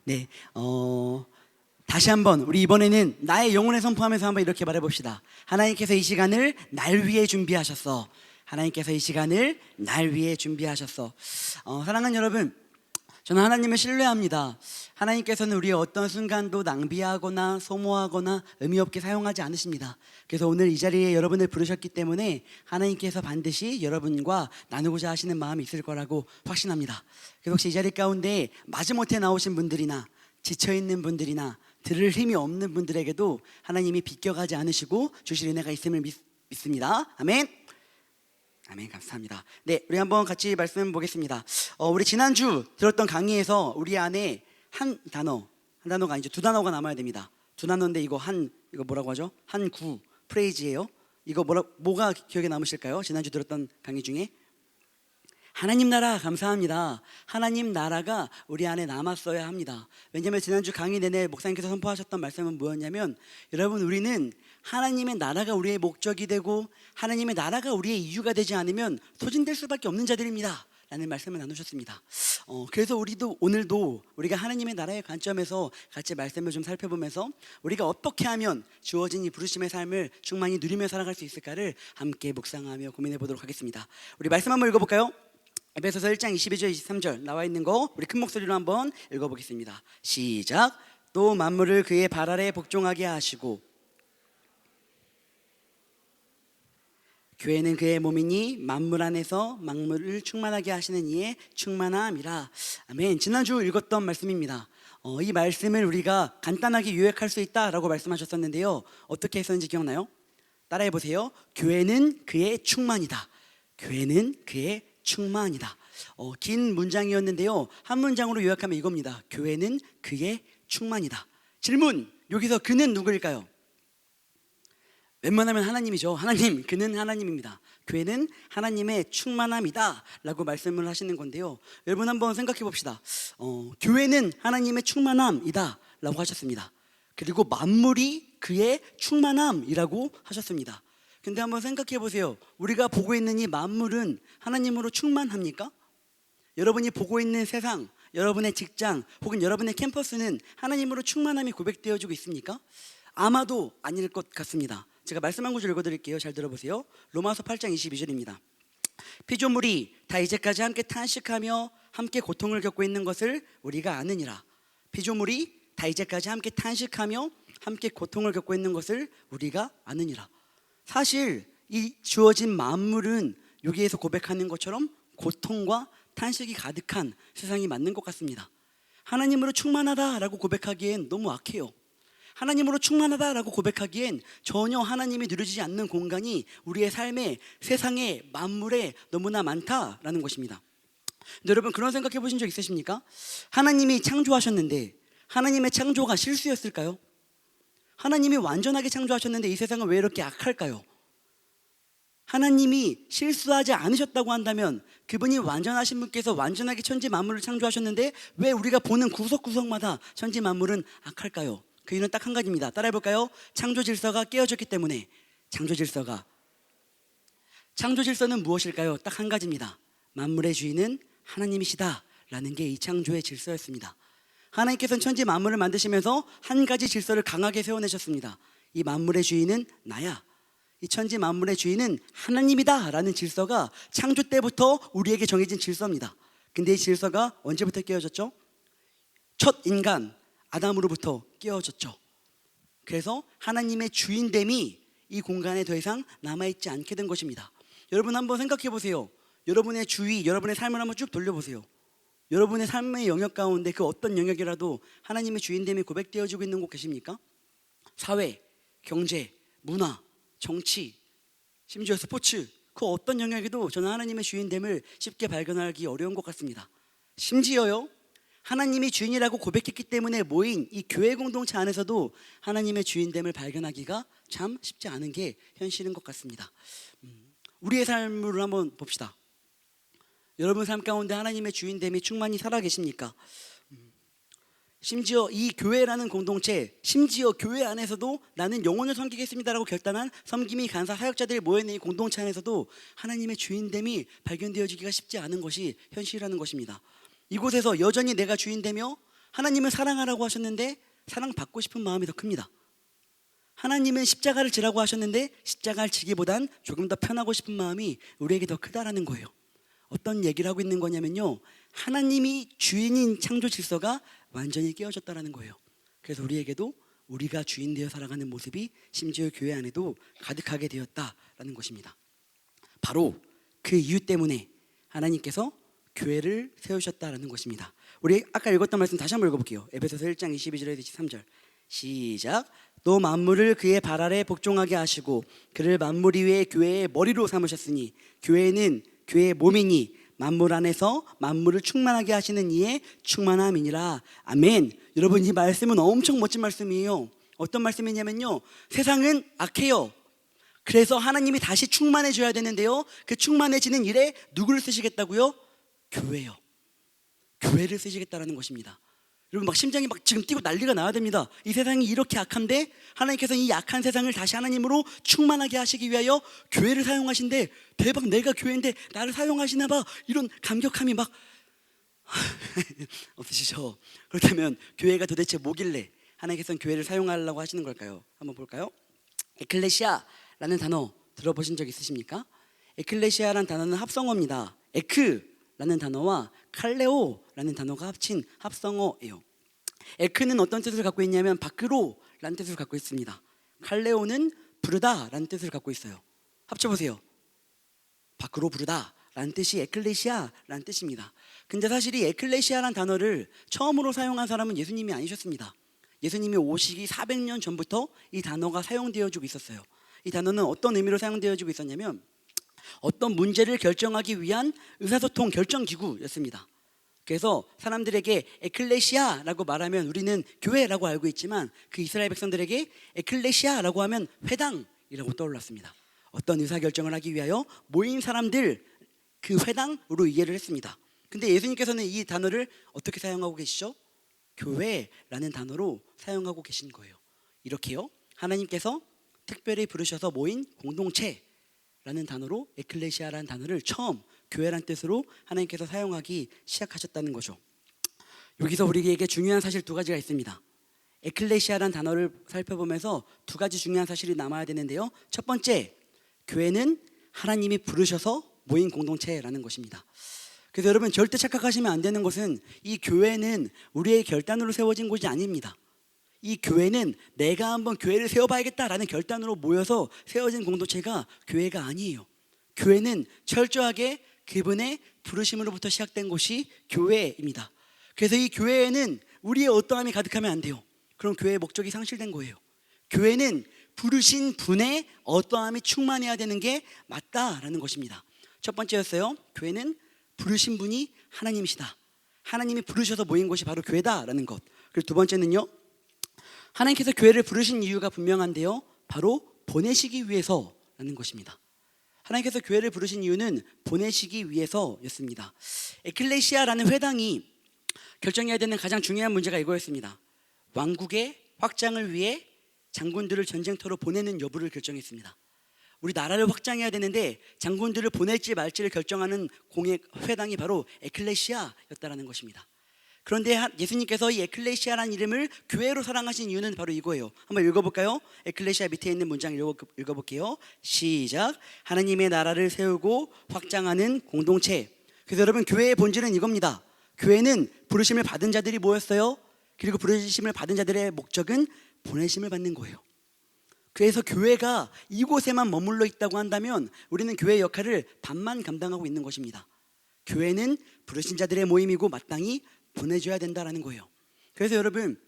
네, 다시 한번 우리 이번에는 나의 영혼을 선포하면서 한번 이렇게 말해봅시다. 하나님께서 이 시간을 날 위해 준비하셨어. 하나님께서 이 시간을 날 위해 준비하셨어. 사랑하는 여러분, 저는 하나님을 신뢰합니다. 하나님께서는 우리의 어떤 순간도 낭비하거나 소모하거나 의미 없게 사용하지 않으십니다. 그래서 오늘 이 자리에 여러분을 부르셨기 때문에 하나님께서 반드시 여러분과 나누고자 하시는 마음이 있을 거라고 확신합니다. 그래서 혹시 이 자리 가운데 마지못해 나오신 분들이나 지쳐있는 분들이나 들을 힘이 없는 분들에게도 하나님이 비껴가지 않으시고 주실 은혜가 있음을 믿습니다. 아멘. 아멘. 감사합니다. 네, 우리 한번 같이 말씀 보겠습니다. 우리 지난주 들었던 강의에서 우리 안에 한 단어가 아니죠. 두 단어가 남아야 됩니다. 두 단어인데 이거 뭐라고 하죠? 한 구 프레이즈예요. 이거 뭐가 기억에 남으실까요? 지난주 들었던 강의 중에 하나님 나라. 감사합니다. 하나님 나라가 우리 안에 남았어야 합니다. 왜냐하면 지난주 강의 내내 목사님께서 선포하셨던 말씀은 뭐였냐면, 여러분, 우리는 하나님의 나라가 우리의 목적이 되고 하나님의 나라가 우리의 이유가 되지 않으면 소진될 수밖에 없는 자들입니다 라는 말씀을 나누셨습니다. 그래서 오늘도 우리가 하나님의 나라의 관점에서 같이 말씀을 좀 살펴보면서 우리가 어떻게 하면 주어진 이 부르심의 삶을 충만히 누리며 살아갈 수 있을까를 함께 묵상하며 고민해 보도록 하겠습니다. 우리 말씀 한번 읽어볼까요? 에베소서 1장 22절 23절 나와 있는 거 우리 큰 목소리로 한번 읽어보겠습니다. 시작. 또 만물을 그의 발 아래 복종하게 하시고 교회는 그의 몸이니 만물 안에서 만물을 충만하게 하시는 이의 충만함이라. 아멘. 지난주 읽었던 말씀입니다. 이 말씀을 우리가 간단하게 요약할 수 있다라고 말씀하셨었는데요, 어떻게 했었는지 기억나요? 따라해 보세요. 교회는 그의 충만이다. 교회는 그의 충만이다. 긴 문장이었는데요, 한 문장으로 요약하면 이겁니다. 교회는 그의 충만이다. 질문, 여기서 그는 누구일까요? 웬만하면 하나님이죠. 하나님, 그는 하나님입니다. 교회는 하나님의 충만함이다 라고 말씀을 하시는 건데요, 여러분 한번 생각해 봅시다. 교회는 하나님의 충만함이다 라고 하셨습니다. 그리고 만물이 그의 충만함이라고 하셨습니다. 근데 한번 생각해 보세요. 우리가 보고 있는 이 만물은 하나님으로 충만합니까? 여러분이 보고 있는 세상, 여러분의 직장 혹은 여러분의 캠퍼스는 하나님으로 충만함이 고백되어지고 있습니까? 아마도 아닐 것 같습니다. 제가 말씀 한 구절 읽어드릴게요. 잘 들어보세요. 로마서 8장 22절입니다. 피조물이 다 이제까지 함께 탄식하며 함께 고통을 겪고 있는 것을 우리가 아느니라. 피조물이 다 이제까지 함께 탄식하며 함께 고통을 겪고 있는 것을 우리가 아느니라. 사실 이 주어진 만물은 여기에서 고백하는 것처럼 고통과 탄식이 가득한 세상이 맞는 것 같습니다. 하나님으로 충만하다라고 고백하기엔 너무 악해요. 하나님으로 충만하다라고 고백하기엔 전혀 하나님이 누려지지 않는 공간이 우리의 삶에, 세상에, 만물에 너무나 많다라는 것입니다. 근데 여러분, 그런 생각해 보신 적 있으십니까? 하나님이 창조하셨는데 하나님의 창조가 실수였을까요? 하나님이 완전하게 창조하셨는데 이 세상은 왜 이렇게 악할까요? 하나님이 실수하지 않으셨다고 한다면, 그분이 완전하신 분께서 완전하게 천지 만물을 창조하셨는데 왜 우리가 보는 구석구석마다 천지 만물은 악할까요? 그 이유는 딱 한 가지입니다. 따라해 볼까요? 창조 질서가 깨어졌기 때문에. 창조 질서는 무엇일까요? 딱 한 가지입니다. 만물의 주인은 하나님이시다 라는 게 이 창조의 질서였습니다. 하나님께서는 천지 만물을 만드시면서 한 가지 질서를 강하게 세워내셨습니다. 이 만물의 주인은 나야. 이 천지 만물의 주인은 하나님이다 라는 질서가 창조 때부터 우리에게 정해진 질서입니다. 근데 이 질서가 언제부터 깨어졌죠? 첫 인간 아담으로부터 깨어졌죠. 그래서 하나님의 주인됨이 이 공간에 더 이상 남아있지 않게 된 것입니다. 여러분 한번 생각해 보세요. 여러분의 주위, 여러분의 삶을 한번 쭉 돌려보세요. 여러분의 삶의 영역 가운데 그 어떤 영역이라도 하나님의 주인됨이 고백되어지고 있는 곳 계십니까? 사회, 경제, 문화, 정치, 심지어 스포츠, 그 어떤 영역에도 저는 하나님의 주인됨을 쉽게 발견하기 어려운 것 같습니다. 심지어요, 하나님이 주인이라고 고백했기 때문에 모인 이 교회 공동체 안에서도 하나님의 주인됨을 발견하기가 참 쉽지 않은 게 현실인 것 같습니다. 우리의 삶을 한번 봅시다. 여러분 삶 가운데 하나님의 주인됨이 충만히 살아계십니까? 심지어 이 교회라는 공동체, 심지어 교회 안에서도 나는 영혼을 섬기겠습니다라고 결단한 섬김이 간사 사역자들이 모여있는 이 공동체 안에서도 하나님의 주인됨이 발견되어지기가 쉽지 않은 것이 현실이라는 것입니다. 이곳에서 여전히 내가 주인되며 하나님은 사랑하라고 하셨는데 사랑받고 싶은 마음이 더 큽니다. 하나님은 십자가를 지라고 하셨는데 십자가를 지기보단 조금 더 편하고 싶은 마음이 우리에게 더 크다라는 거예요. 어떤 얘기를 하고 있는 거냐면요, 하나님이 주인인 창조 질서가 완전히 깨어졌다라는 거예요. 그래서 우리에게도 우리가 주인 되어 살아가는 모습이 심지어 교회 안에도 가득하게 되었다라는 것입니다. 바로 그 이유 때문에 하나님께서 교회를 세우셨다라는 것입니다. 우리 아까 읽었던 말씀 다시 한번 읽어볼게요. 에베소서 1장 22절에서 23절 시작. 또 만물을 그의 발 아래 복종하게 하시고 그를 만물 위에 교회의 머리로 삼으셨으니 교회는 그의 몸이니 만물 안에서 만물을 충만하게 하시는 이의 충만함이니라. 아멘. 여러분, 이 말씀은 엄청 멋진 말씀이에요. 어떤 말씀이냐면요, 세상은 악해요. 그래서 하나님이 다시 충만해져야 되는데요, 그 충만해지는 일에 누구를 쓰시겠다고요? 교회요. 교회를 쓰시겠다라는 것입니다. 여러분, 막 심장이 막 지금 뛰고 난리가 나야 됩니다. 이 세상이 이렇게 악한데 하나님께서 이 약한 세상을 다시 하나님으로 충만하게 하시기 위하여 교회를 사용하신대. 대박, 내가 교회인데 나를 사용하시나 봐. 이런 감격함이 막 없으시죠? 그렇다면 교회가 도대체 뭐길래 하나님께서는 교회를 사용하려고 하시는 걸까요? 한번 볼까요? 에클레시아라는 단어 들어보신 적 있으십니까? 에클레시아라는 단어는 합성어입니다. 에크라는 단어와 칼레오라는 단어가 합친 합성어예요. 에크는 어떤 뜻을 갖고 있냐면 밖으로 라는 뜻을 갖고 있습니다. 칼레오는 부르다 라는 뜻을 갖고 있어요. 합쳐보세요. 밖으로 부르다 라는 뜻이 에클레시아 라는 뜻입니다. 근데 사실 이 에클레시아라는 단어를 처음으로 사용한 사람은 예수님이 아니셨습니다. 예수님이 오시기 400년 전부터 이 단어가 사용되어지고 있었어요. 이 단어는 어떤 의미로 사용되어지고 있었냐면 어떤 문제를 결정하기 위한 의사소통 결정기구였습니다. 그래서 사람들에게 에클레시아라고 말하면 우리는 교회라고 알고 있지만 그 이스라엘 백성들에게 에클레시아라고 하면 회당이라고 떠올랐습니다. 어떤 의사결정을 하기 위하여 모인 사람들, 그 회당으로 이해를 했습니다. 근데 예수님께서는 이 단어를 어떻게 사용하고 계시죠? 교회라는 단어로 사용하고 계신 거예요. 이렇게요, 하나님께서 특별히 부르셔서 모인 공동체라는 단어로 에클레시아라는 단어를 처음 교회란 뜻으로 하나님께서 사용하기 시작하셨다는 거죠. 여기서 우리에게 중요한 사실 두 가지가 있습니다. 에클레시아라는 단어를 살펴보면서 두 가지 중요한 사실이 남아야 되는데요, 첫 번째, 교회는 하나님이 부르셔서 모인 공동체라는 것입니다. 그래서 여러분, 절대 착각하시면 안 되는 것은 이 교회는 우리의 결단으로 세워진 곳이 아닙니다. 이 교회는 내가 한번 교회를 세워봐야겠다라는 결단으로 모여서 세워진 공동체가 교회가 아니에요. 교회는 철저하게 그분의 부르심으로부터 시작된 곳이 교회입니다. 그래서 이 교회에는 우리의 어떠함이 가득하면 안 돼요. 그럼 교회의 목적이 상실된 거예요. 교회는 부르신 분의 어떠함이 충만해야 되는 게 맞다라는 것입니다. 첫 번째였어요. 교회는 부르신 분이 하나님이시다. 하나님이 부르셔서 모인 곳이 바로 교회다라는 것. 그리고 두 번째는요, 하나님께서 교회를 부르신 이유가 분명한데요, 바로 보내시기 위해서라는 것입니다. 하나님께서 교회를 부르신 이유는 보내시기 위해서였습니다. 에클레시아라는 회당이 결정해야 되는 가장 중요한 문제가 이거였습니다. 왕국의 확장을 위해 장군들을 전쟁터로 보내는 여부를 결정했습니다. 우리 나라를 확장해야 되는데 장군들을 보낼지 말지를 결정하는 공의 회당이 바로 에클레시아였다라는 것입니다. 그런데 예수님께서 이 에클레시아라는 이름을 교회로 사랑하신 이유는 바로 이거예요. 한번 읽어볼까요? 에클레시아 밑에 있는 문장 읽어볼게요. 시작. 하나님의 나라를 세우고 확장하는 공동체. 그래서 여러분, 교회의 본질은 이겁니다. 교회는 부르심을 받은 자들이 모였어요. 그리고 부르심을 받은 자들의 목적은 보내심을 받는 거예요. 그래서 교회가 이곳에만 머물러 있다고 한다면 우리는 교회의 역할을 반만 감당하고 있는 것입니다. 교회는 부르신 자들의 모임이고 마땅히 보내줘야 된다는 거예요. 그래서 여러분,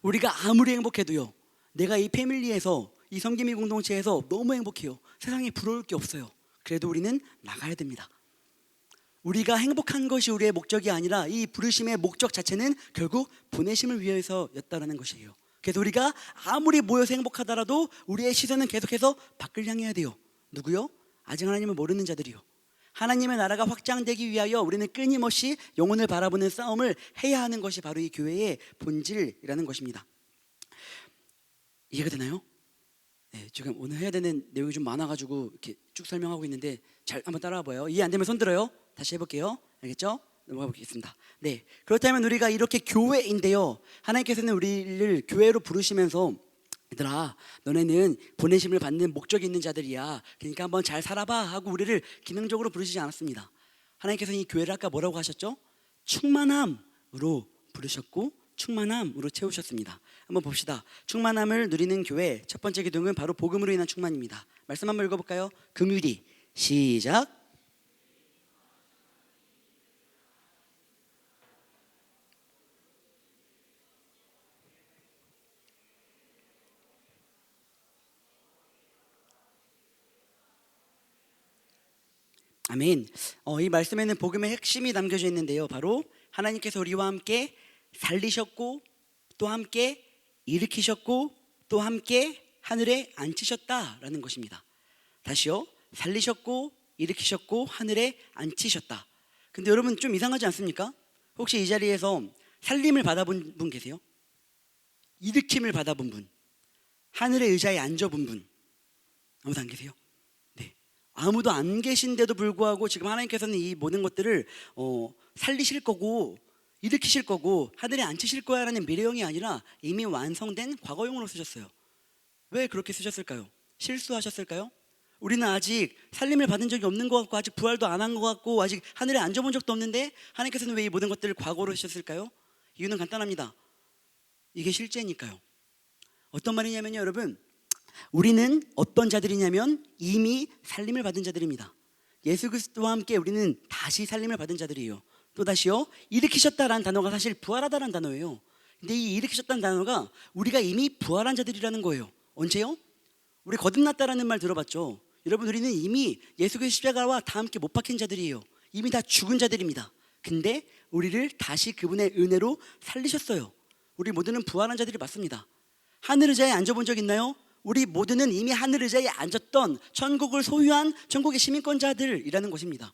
우리가 아무리 행복해도요, 내가 이 패밀리에서, 이 섬김이 공동체에서 너무 행복해요. 세상에 부러울 게 없어요. 그래도 우리는 나가야 됩니다. 우리가 행복한 것이 우리의 목적이 아니라 이 부르심의 목적 자체는 결국 보내심을 위해서였다는 것이에요. 그래서 우리가 아무리 모여서 행복하더라도 우리의 시선은 계속해서 밖을 향해야 돼요. 누구요? 아직 하나님을 모르는 자들이요. 하나님의 나라가 확장되기 위하여 우리는 끊임없이 영혼을 바라보는 싸움을 해야 하는 것이 바로 이 교회의 본질이라는 것입니다. 이해가 되나요? 네, 지금 오늘 해야 되는 내용이 좀 많아가지고 이렇게 쭉 설명하고 있는데 잘 한번 따라와 봐요. 이해 안 되면 손 들어요. 다시 해볼게요. 알겠죠? 넘어가 보겠습니다. 네, 그렇다면 우리가 이렇게 교회인데요, 하나님께서는 우리를 교회로 부르시면서 얘들아, 너네는 보내심을 받는 목적이 있는 자들이야, 그러니까 한번 잘 살아봐 하고 우리를 기능적으로 부르시지 않았습니다. 하나님께서는 이 교회를 아까 뭐라고 하셨죠? 충만함으로 부르셨고 충만함으로 채우셨습니다. 한번 봅시다. 충만함을 누리는 교회, 첫 번째 기둥은 바로 복음으로 인한 충만입니다. 말씀 한번 읽어볼까요? 금유리 시작. 아멘. 이 말씀에는 복음의 핵심이 담겨져 있는데요, 바로 하나님께서 우리와 함께 살리셨고 또 함께 일으키셨고 또 함께 하늘에 앉히셨다라는 것입니다. 다시요, 살리셨고 일으키셨고 하늘에 앉히셨다. 근데 여러분 좀 이상하지 않습니까? 혹시 이 자리에서 살림을 받아본 분 계세요? 일으킴을 받아본 분, 하늘의 의자에 앉아본 분 아무도 안 계세요? 네, 아무도 안 계신데도 불구하고 지금 하나님께서는 이 모든 것들을 살리실 거고 일으키실 거고 하늘에 앉히실 거야라는 미래형이 아니라 이미 완성된 과거형으로 쓰셨어요. 왜 그렇게 쓰셨을까요? 실수하셨을까요? 우리는 아직 살림을 받은 적이 없는 것 같고 아직 부활도 안 한 것 같고 아직 하늘에 앉아본 적도 없는데 하나님께서는 왜 이 모든 것들을 과거로 쓰셨을까요? 이유는 간단합니다. 이게 실제니까요. 어떤 말이냐면요, 여러분, 우리는 어떤 자들이냐면 이미 살림을 받은 자들입니다. 예수 그리스도와 함께 우리는 다시 살림을 받은 자들이에요. 또 다시요, 일으키셨다라는 단어가 사실 부활하다라는 단어예요. 근데 이 일으키셨다는 단어가 우리가 이미 부활한 자들이라는 거예요. 언제요? 우리 거듭났다라는 말 들어봤죠? 여러분, 우리는 이미 예수 그리스도의 십자가와 다 함께 못 박힌 자들이에요. 이미 다 죽은 자들입니다. 근데 우리를 다시 그분의 은혜로 살리셨어요. 우리 모두는 부활한 자들이 맞습니다. 하늘 의자에 앉아본 적 있나요? 우리 모두는 이미 하늘 의자에 앉았던 천국을 소유한 천국의 시민권자들이라는 것입니다.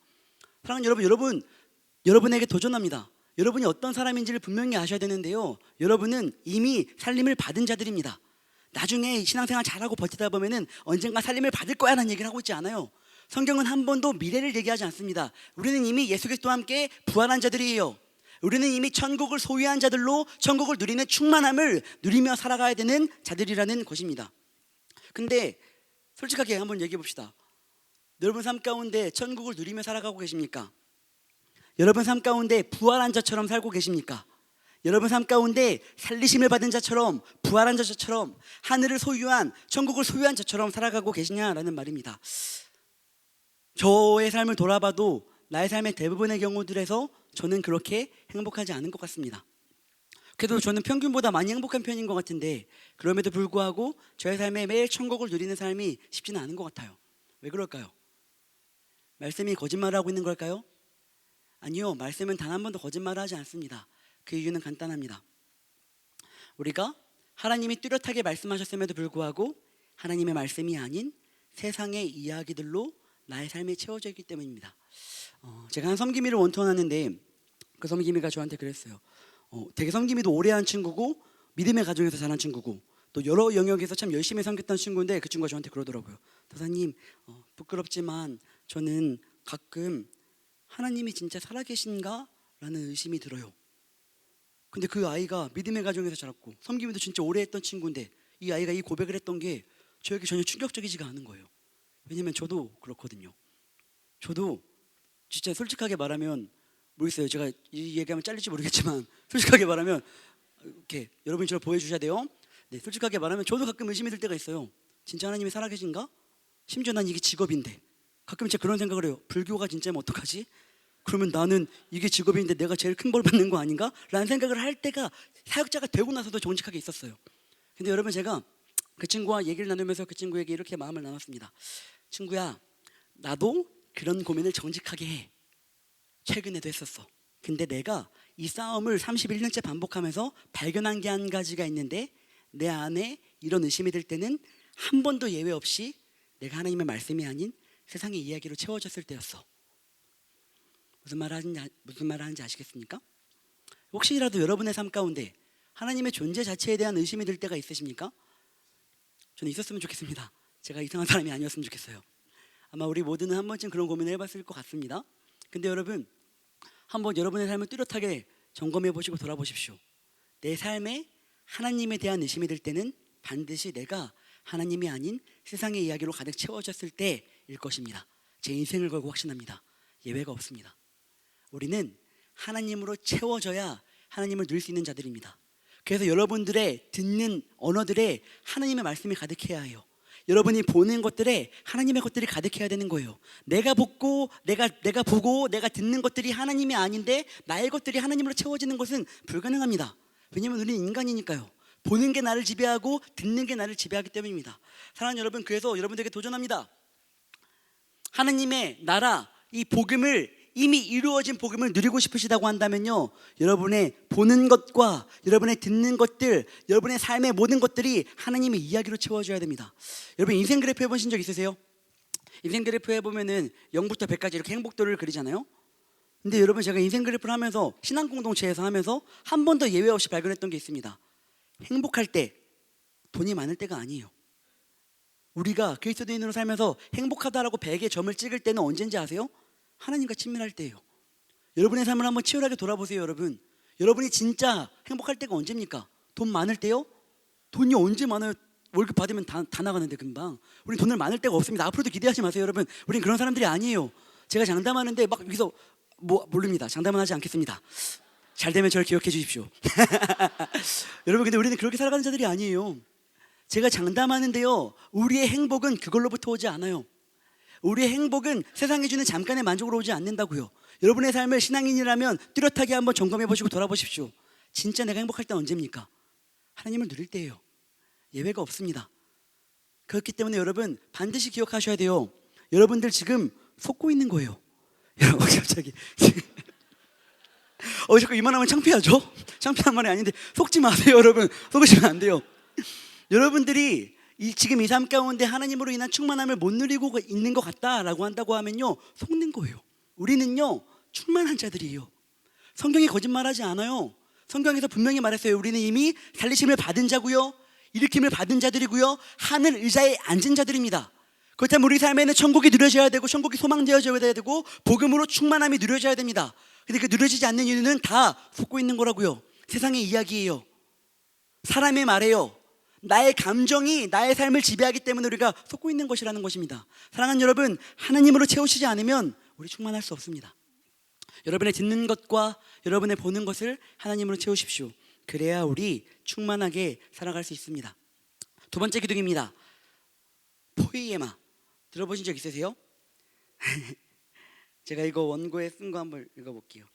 사랑하는 여러분, 여러분에게 도전합니다. 여러분이 어떤 사람인지를 분명히 아셔야 되는데요, 여러분은 이미 살림을 받은 자들입니다. 나중에 신앙생활 잘하고 버티다 보면은 언젠가 살림을 받을 거야 라는 얘기를 하고 있지 않아요. 성경은 한 번도 미래를 얘기하지 않습니다. 우리는 이미 예수 그리스도와 함께 부활한 자들이에요. 우리는 이미 천국을 소유한 자들로 천국을 누리는 충만함을 누리며 살아가야 되는 자들이라는 것입니다. 근데 솔직하게 한번 얘기해 봅시다. 여러분 삶 가운데 천국을 누리며 살아가고 계십니까? 여러분 삶 가운데 부활한 자처럼 살고 계십니까? 여러분 삶 가운데 살리심을 받은 자처럼 부활한 자처럼 하늘을 소유한 천국을 소유한 자처럼 살아가고 계시냐라는 말입니다. 저의 삶을 돌아봐도 나의 삶의 대부분의 경우들에서 저는 그렇게 행복하지 않은 것 같습니다. 그래도 저는 평균보다 많이 행복한 편인 것 같은데 그럼에도 불구하고 저의 삶에 매일 천국을 누리는 삶이 쉽지는 않은 것 같아요. 왜 그럴까요? 말씀이 거짓말을 하고 있는 걸까요? 아니요, 말씀은 단 한 번도 거짓말을 하지 않습니다. 그 이유는 간단합니다. 우리가 하나님이 뚜렷하게 말씀하셨음에도 불구하고 하나님의 말씀이 아닌 세상의 이야기들로 나의 삶이 채워져 있기 때문입니다. 제가 한 섬김이를 원투하는데 그 섬김이가 저한테 그랬어요. 되게 섬김이도 오래 한 친구고 믿음의 가정에서 자란 친구고 또 여러 영역에서 참 열심히 섬겼던 친구인데 그 친구가 저한테 그러더라고요. 도사님, 부끄럽지만 저는 가끔 하나님이 진짜 살아계신가? 라는 의심이 들어요. 근데 그 아이가 믿음의 가정에서 자랐고 섬김이도 진짜 오래 했던 친구인데 이 아이가 이 고백을 했던 게 저에게 전혀 충격적이지가 않은 거예요. 왜냐면 저도 그렇거든요. 저도 진짜 솔직하게 말하면 모르겠어요. 제가 이 얘기하면 잘릴지 모르겠지만 솔직하게 말하면 이렇게 여러분이 저를 보여주셔야 돼요. 네, 솔직하게 말하면 저도 가끔 의심이 들 때가 있어요. 진짜 하나님이 살아계신가? 심지어 난 이게 직업인데 가끔 진짜 그런 생각을 해요. 불교가 진짜면 어떡하지? 그러면 나는 이게 직업인데 내가 제일 큰 벌 받는 거 아닌가? 라는 생각을 할 때가 사역자가 되고 나서도 정직하게 있었어요. 근데 여러분, 제가 그 친구와 얘기를 나누면서 그 친구에게 이렇게 마음을 나눴습니다. 친구야, 나도 그런 고민을 정직하게 해. 최근에도 했었어. 근데 내가 이 싸움을 31년째 반복하면서 발견한 게 한 가지가 있는데 내 안에 이런 의심이 들 때는 한 번도 예외 없이 내가 하나님의 말씀이 아닌 세상의 이야기로 채워졌을 때였어. 무슨 말을 하는지 아시겠습니까? 혹시라도 여러분의 삶 가운데 하나님의 존재 자체에 대한 의심이 들 때가 있으십니까? 저는 있었으면 좋겠습니다. 제가 이상한 사람이 아니었으면 좋겠어요. 아마 우리 모두는 한 번쯤 그런 고민을 해봤을 것 같습니다. 근데 여러분, 한번 여러분의 삶을 뚜렷하게 점검해 보시고 돌아보십시오. 내 삶에 하나님에 대한 의심이 들 때는 반드시 내가 하나님이 아닌 세상의 이야기로 가득 채워졌을 때일 것입니다. 제 인생을 걸고 확신합니다. 예외가 없습니다. 우리는 하나님으로 채워져야 하나님을 누릴 수 있는 자들입니다. 그래서 여러분들의 듣는 언어들에 하나님의 말씀이 가득해야 해요. 여러분이 보는 것들에 하나님의 것들이 가득해야 되는 거예요. 내가 보고 내가 듣는 것들이 하나님이 아닌데 나의 것들이 하나님으로 채워지는 것은 불가능합니다. 왜냐하면 우리는 인간이니까요. 보는 게 나를 지배하고 듣는 게 나를 지배하기 때문입니다. 사랑하는 여러분, 그래서 여러분들에게 도전합니다. 하나님의 나라, 이 복음을, 이미 이루어진 복음을 누리고 싶으시다고 한다면요, 여러분의 보는 것과 여러분의 듣는 것들, 여러분의 삶의 모든 것들이 하나님의 이야기로 채워져야 됩니다. 여러분 인생 그래프 해보신 적 있으세요? 인생 그래프 해보면은 0부터 100까지 이렇게 행복도를 그리잖아요. 근데 여러분, 제가 인생 그래프를 하면서 신앙 공동체에서 하면서 한 번도 예외 없이 발견했던 게 있습니다. 행복할 때 돈이 많을 때가 아니에요. 우리가 그리스도인으로 살면서 행복하다라고 100의 점을 찍을 때는 언제인지 아세요? 하나님과 친밀할 때예요. 여러분의 삶을 한번 치열하게 돌아보세요. 여러분이 진짜 행복할 때가 언제입니까? 돈 많을 때요? 돈이 언제 많아요? 월급 받으면 다 나가는데 금방. 우린 돈을 많을 때가 없습니다. 앞으로도 기대하지 마세요. 여러분, 우린 그런 사람들이 아니에요. 제가 장담하는데 막 여기서 모릅니다. 장담은 하지 않겠습니다. 잘 되면 저를 기억해 주십시오. 여러분, 근데 우리는 그렇게 살아가는 자들이 아니에요. 제가 장담하는데요, 우리의 행복은 그걸로부터 오지 않아요. 우리의 행복은 세상이 주는 잠깐의 만족으로 오지 않는다고요. 여러분의 삶을 신앙인이라면 뚜렷하게 한번 점검해 보시고 돌아보십시오. 진짜 내가 행복할 땐 언제입니까? 하나님을 누릴 때예요. 예외가 없습니다. 그렇기 때문에 여러분 반드시 기억하셔야 돼요. 여러분들 지금 속고 있는 거예요. 여러분 갑자기 자꾸 이만하면 창피하죠? 창피한 말이 아닌데 속지 마세요. 여러분, 속으시면 안 돼요. 여러분들이 지금 이 삶 가운데 하나님으로 인한 충만함을 못 누리고 있는 것 같다라고 한다고 하면요, 속는 거예요. 우리는요 충만한 자들이에요. 성경이 거짓말하지 않아요. 성경에서 분명히 말했어요. 우리는 이미 살리심을 받은 자고요, 일으킴을 받은 자들이고요, 하늘 의자에 앉은 자들입니다. 그렇다면 우리 삶에는 천국이 누려져야 되고 천국이 소망되어져야 되고 복음으로 충만함이 누려져야 됩니다. 근데 그 누려지지 않는 이유는 다 속고 있는 거라고요. 세상의 이야기예요. 사람의 말이에요. 나의 감정이 나의 삶을 지배하기 때문에 우리가 속고 있는 것이라는 것입니다. 사랑하는 여러분, 하나님으로 채우시지 않으면 우리 충만할 수 없습니다. 여러분의 듣는 것과 여러분의 보는 것을 하나님으로 채우십시오. 그래야 우리 충만하게 살아갈 수 있습니다. 두 번째 기둥입니다. 포이에마. 들어보신 적 있으세요? 제가 이거 원고에 쓴 거 한번 읽어볼게요.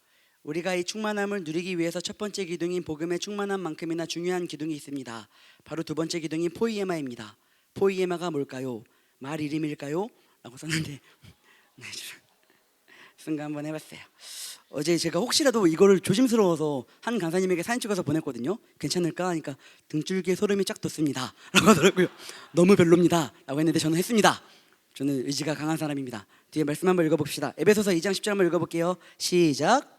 우리가 이 충만함을 누리기 위해서 첫 번째 기둥인 복음의 충만함만큼이나 중요한 기둥이 있습니다. 바로 두 번째 기둥인 포이에마입니다. 포이에마가 뭘까요? 말 이름일까요? 라고 썼는데 쓴 거 한번 해봤어요. 어제 제가 혹시라도 이거를 조심스러워서 한 간사님에게 사진 찍어서 보냈거든요. 괜찮을까 하니까 등줄기에 소름이 쫙 돋습니다 라고 하더라고요. 너무 별로입니다 라고 했는데 저는 했습니다. 저는 의지가 강한 사람입니다. 뒤에 말씀 한번 읽어봅시다. 에베소서 2장 10절 한번 읽어볼게요. 시작.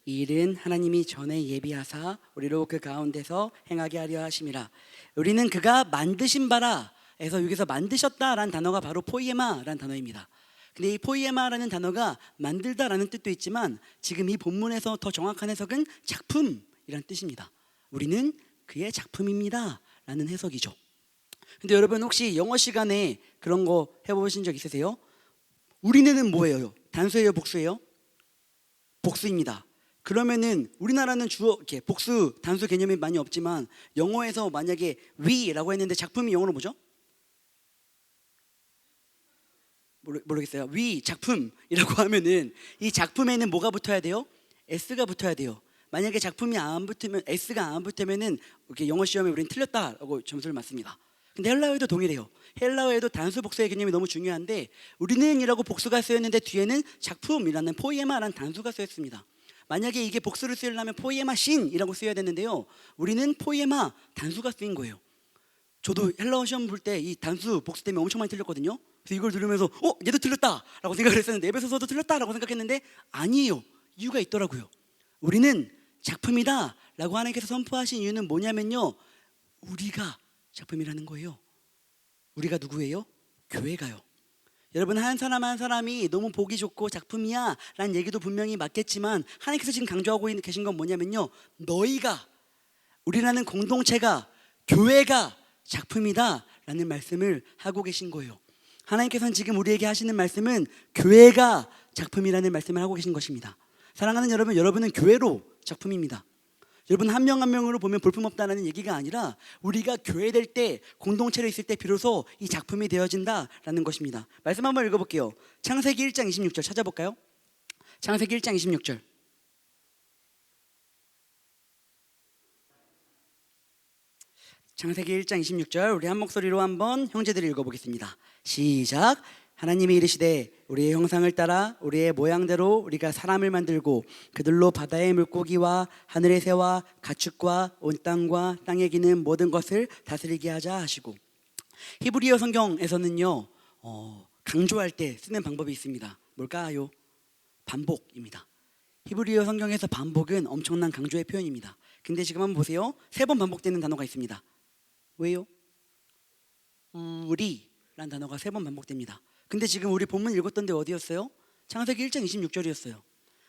이 일은 하나님이 전에 예비하사 우리로 그 가운데서 행하게 하려 하심이라. 우리는 그가 만드신 바라 에서 여기서 만드셨다라는 단어가 바로 포이에마라는 단어입니다. 근데 이 포이에마라는 단어가 만들다라는 뜻도 있지만 지금 이 본문에서 더 정확한 해석은 작품이라는 뜻입니다. 우리는 그의 작품입니다 라는 해석이죠. 근데 여러분 혹시 영어 시간에 그런 거 해보신 적 있으세요? 우리는 뭐예요? 단수예요? 복수예요? 복수입니다. 그러면은 우리나라는 주어 이렇게 복수 단수 개념이 많이 없지만 영어에서 만약에 we라고 했는데 작품이 영어로 뭐죠? 모르겠어요. we 작품이라고 하면은 이 작품에는 뭐가 붙어야 돼요? s가 붙어야 돼요. 만약에 작품이 안 붙으면 s가 안 붙으면은 이렇게 영어 시험에 우리는 틀렸다라고 점수를 맞습니다. 근데 헬라어에도 동일해요. 헬라어에도 단수 복수의 개념이 너무 중요한데 우리는이라고 복수가 쓰였는데 뒤에는 작품이라는 포이에마라는 단수가 쓰였습니다. 만약에 이게 복수를 쓰려면 포이에마 신이라고 쓰여야 되는데요, 우리는 포이에마 단수가 쓰인 거예요. 저도 헬라어 시험 볼 때 이 단수 복수 때문에 엄청 많이 틀렸거든요. 그래서 이걸 들으면서 얘도 틀렸다라고 생각을 했었는데 에베소서도 틀렸다라고 생각했는데 아니에요. 이유가 있더라고요. 우리는 작품이다 라고 하나님께서 선포하신 이유는 뭐냐면요, 우리가 작품이라는 거예요. 우리가 누구예요? 교회가요. 여러분, 한 사람 한 사람이 너무 보기 좋고 작품이야 라는 얘기도 분명히 맞겠지만, 하나님께서 지금 강조하고 계신 건 뭐냐면요, 너희가, 우리라는 공동체가, 교회가 작품이다 라는 말씀을 하고 계신 거예요. 하나님께서는 지금 우리에게 하시는 말씀은 교회가 작품이라는 말씀을 하고 계신 것입니다. 사랑하는 여러분, 여러분은 교회로 작품입니다. 여러분 한 명 한 명으로 보면 볼품없다는 얘기가 아니라 우리가 교회될 때, 공동체로 있을 때 비로소 이 작품이 되어진다라는 것입니다. 말씀 한번 읽어볼게요. 창세기 1장 26절 찾아볼까요? 창세기 1장 26절. 창세기 1장 26절 우리 한 목소리로 한번 형제들이 읽어보겠습니다. 시작. 하나님이 이르시되 우리의 형상을 따라 우리의 모양대로 우리가 사람을 만들고 그들로 바다의 물고기와 하늘의 새와 가축과 온 땅과 땅에 기는 모든 것을 다스리게 하자 하시고, 히브리어 성경에서는요 강조할 때 쓰는 방법이 있습니다. 뭘까요? 반복입니다. 히브리어 성경에서 반복은 엄청난 강조의 표현입니다. 근데 지금 한번 보세요. 3번 반복되는 단어가 있습니다. 왜요? 우리라는 단어가 3번 반복됩니다. 근데 지금 우리 본문 읽었던 데 어디였어요? 창세기 1장 26절이었어요.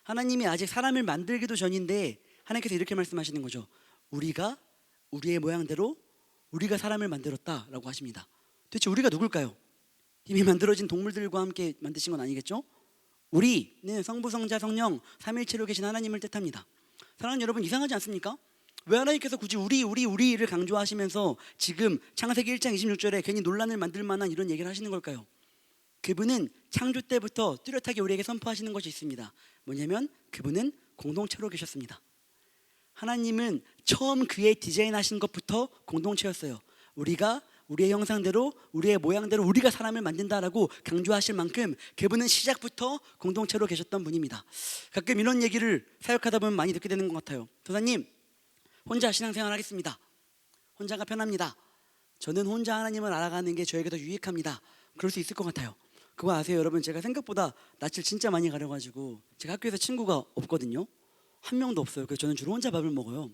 하나님이 아직 사람을 만들기도 전인데 하나님께서 이렇게 말씀하시는 거죠. 우리가 우리의 모양대로 우리가 사람을 만들었다라고 하십니다. 도대체 우리가 누굴까요? 이미 만들어진 동물들과 함께 만드신 건 아니겠죠? 우리는 성부, 성자, 성령 삼위일체로 계신 하나님을 뜻합니다. 사랑하는 여러분, 이상하지 않습니까? 왜 하나님께서 굳이 우리를 강조하시면서 지금 창세기 1장 26절에 괜히 논란을 만들 만한 이런 얘기를 하시는 걸까요? 그분은 창조 때부터 뚜렷하게 우리에게 선포하시는 것이 있습니다. 뭐냐면 그분은 공동체로 계셨습니다. 하나님은 처음 그의 디자인하신 것부터 공동체였어요. 우리가 우리의 형상대로 우리의 모양대로 우리가 사람을 만든다라고 강조하실 만큼 그분은 시작부터 공동체로 계셨던 분입니다. 가끔 이런 얘기를 사역하다 보면 많이 듣게 되는 것 같아요. 도사님, 혼자 신앙생활 하겠습니다. 혼자가 편합니다. 저는 혼자 하나님을 알아가는 게 저에게 더 유익합니다. 그럴 수 있을 것 같아요. 그거 아세요 여러분? 제가 생각보다 낯을 진짜 많이 가려가지고 제가 학교에서 친구가 없거든요. 한 명도 없어요. 그래서 저는 주로 혼자 밥을 먹어요.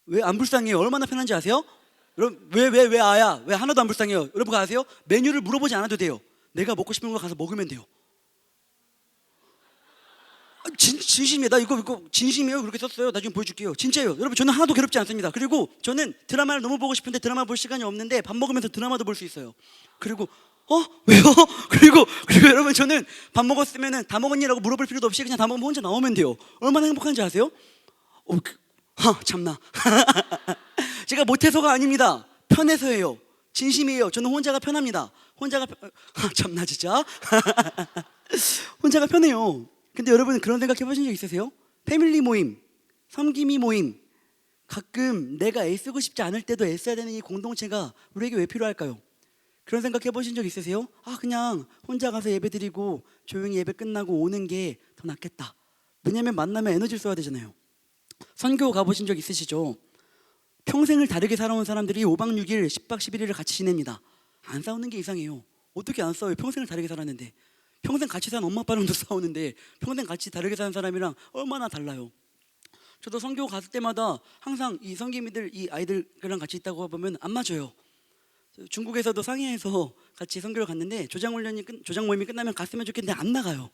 왜 안 불쌍해요? 얼마나 편한지 아세요? 여러분, 왜 아야? 왜 하나도 안 불쌍해요? 여러분 아세요? 메뉴를 물어보지 않아도 돼요. 내가 먹고 싶은 거 가서 먹으면 돼요. 진심이에요. 나 이거 진심이에요. 그렇게 썼어요. 나중에 보여줄게요. 진짜예요. 여러분, 저는 하나도 괴롭지 않습니다. 그리고 저는 드라마를 너무 보고 싶은데 드라마 볼 시간이 없는데 밥 먹으면서 드라마도 볼 수 있어요. 그리고 왜요? 그리고 여러분, 저는 밥 먹었으면은 다 먹었니라고 물어볼 필요도 없이 그냥 다 먹으면 혼자 나오면 돼요. 얼마나 행복한지 아세요? 참나. 제가 못해서가 아닙니다. 편해서예요. 진심이에요. 저는 혼자가 편합니다. 참나 진짜. 혼자가 편해요. 근데 여러분, 그런 생각 해보신 적 있으세요? 패밀리 모임, 섬김이 모임, 가끔 내가 애쓰고 싶지 않을 때도 애써야 되는 이 공동체가 우리에게 왜 필요할까요? 그런 생각 해보신 적 있으세요? 그냥 혼자 가서 예배 드리고 조용히 예배 끝나고 오는 게 더 낫겠다. 왜냐면 만나면 에너지를 써야 되잖아요. 선교 가보신 적 있으시죠? 평생을 다르게 살아온 사람들이 5박 6일, 10박 11일을 같이 지냅니다. 안 싸우는 게 이상해요. 어떻게 안 싸워요? 평생을 다르게 살았는데. 평생 같이 산 엄마 아빠랑도 싸우는데 평생 같이 다르게 사는 사람이랑 얼마나 달라요. 저도 선교 갔을 때마다 항상 이 선교민들, 이 아이들이랑 같이 있다고 보면 안 맞아요. 중국에서도 상해에서 같이 선교를 갔는데 조장 모임이 끝나면 갔으면 좋겠는데 안 나가요.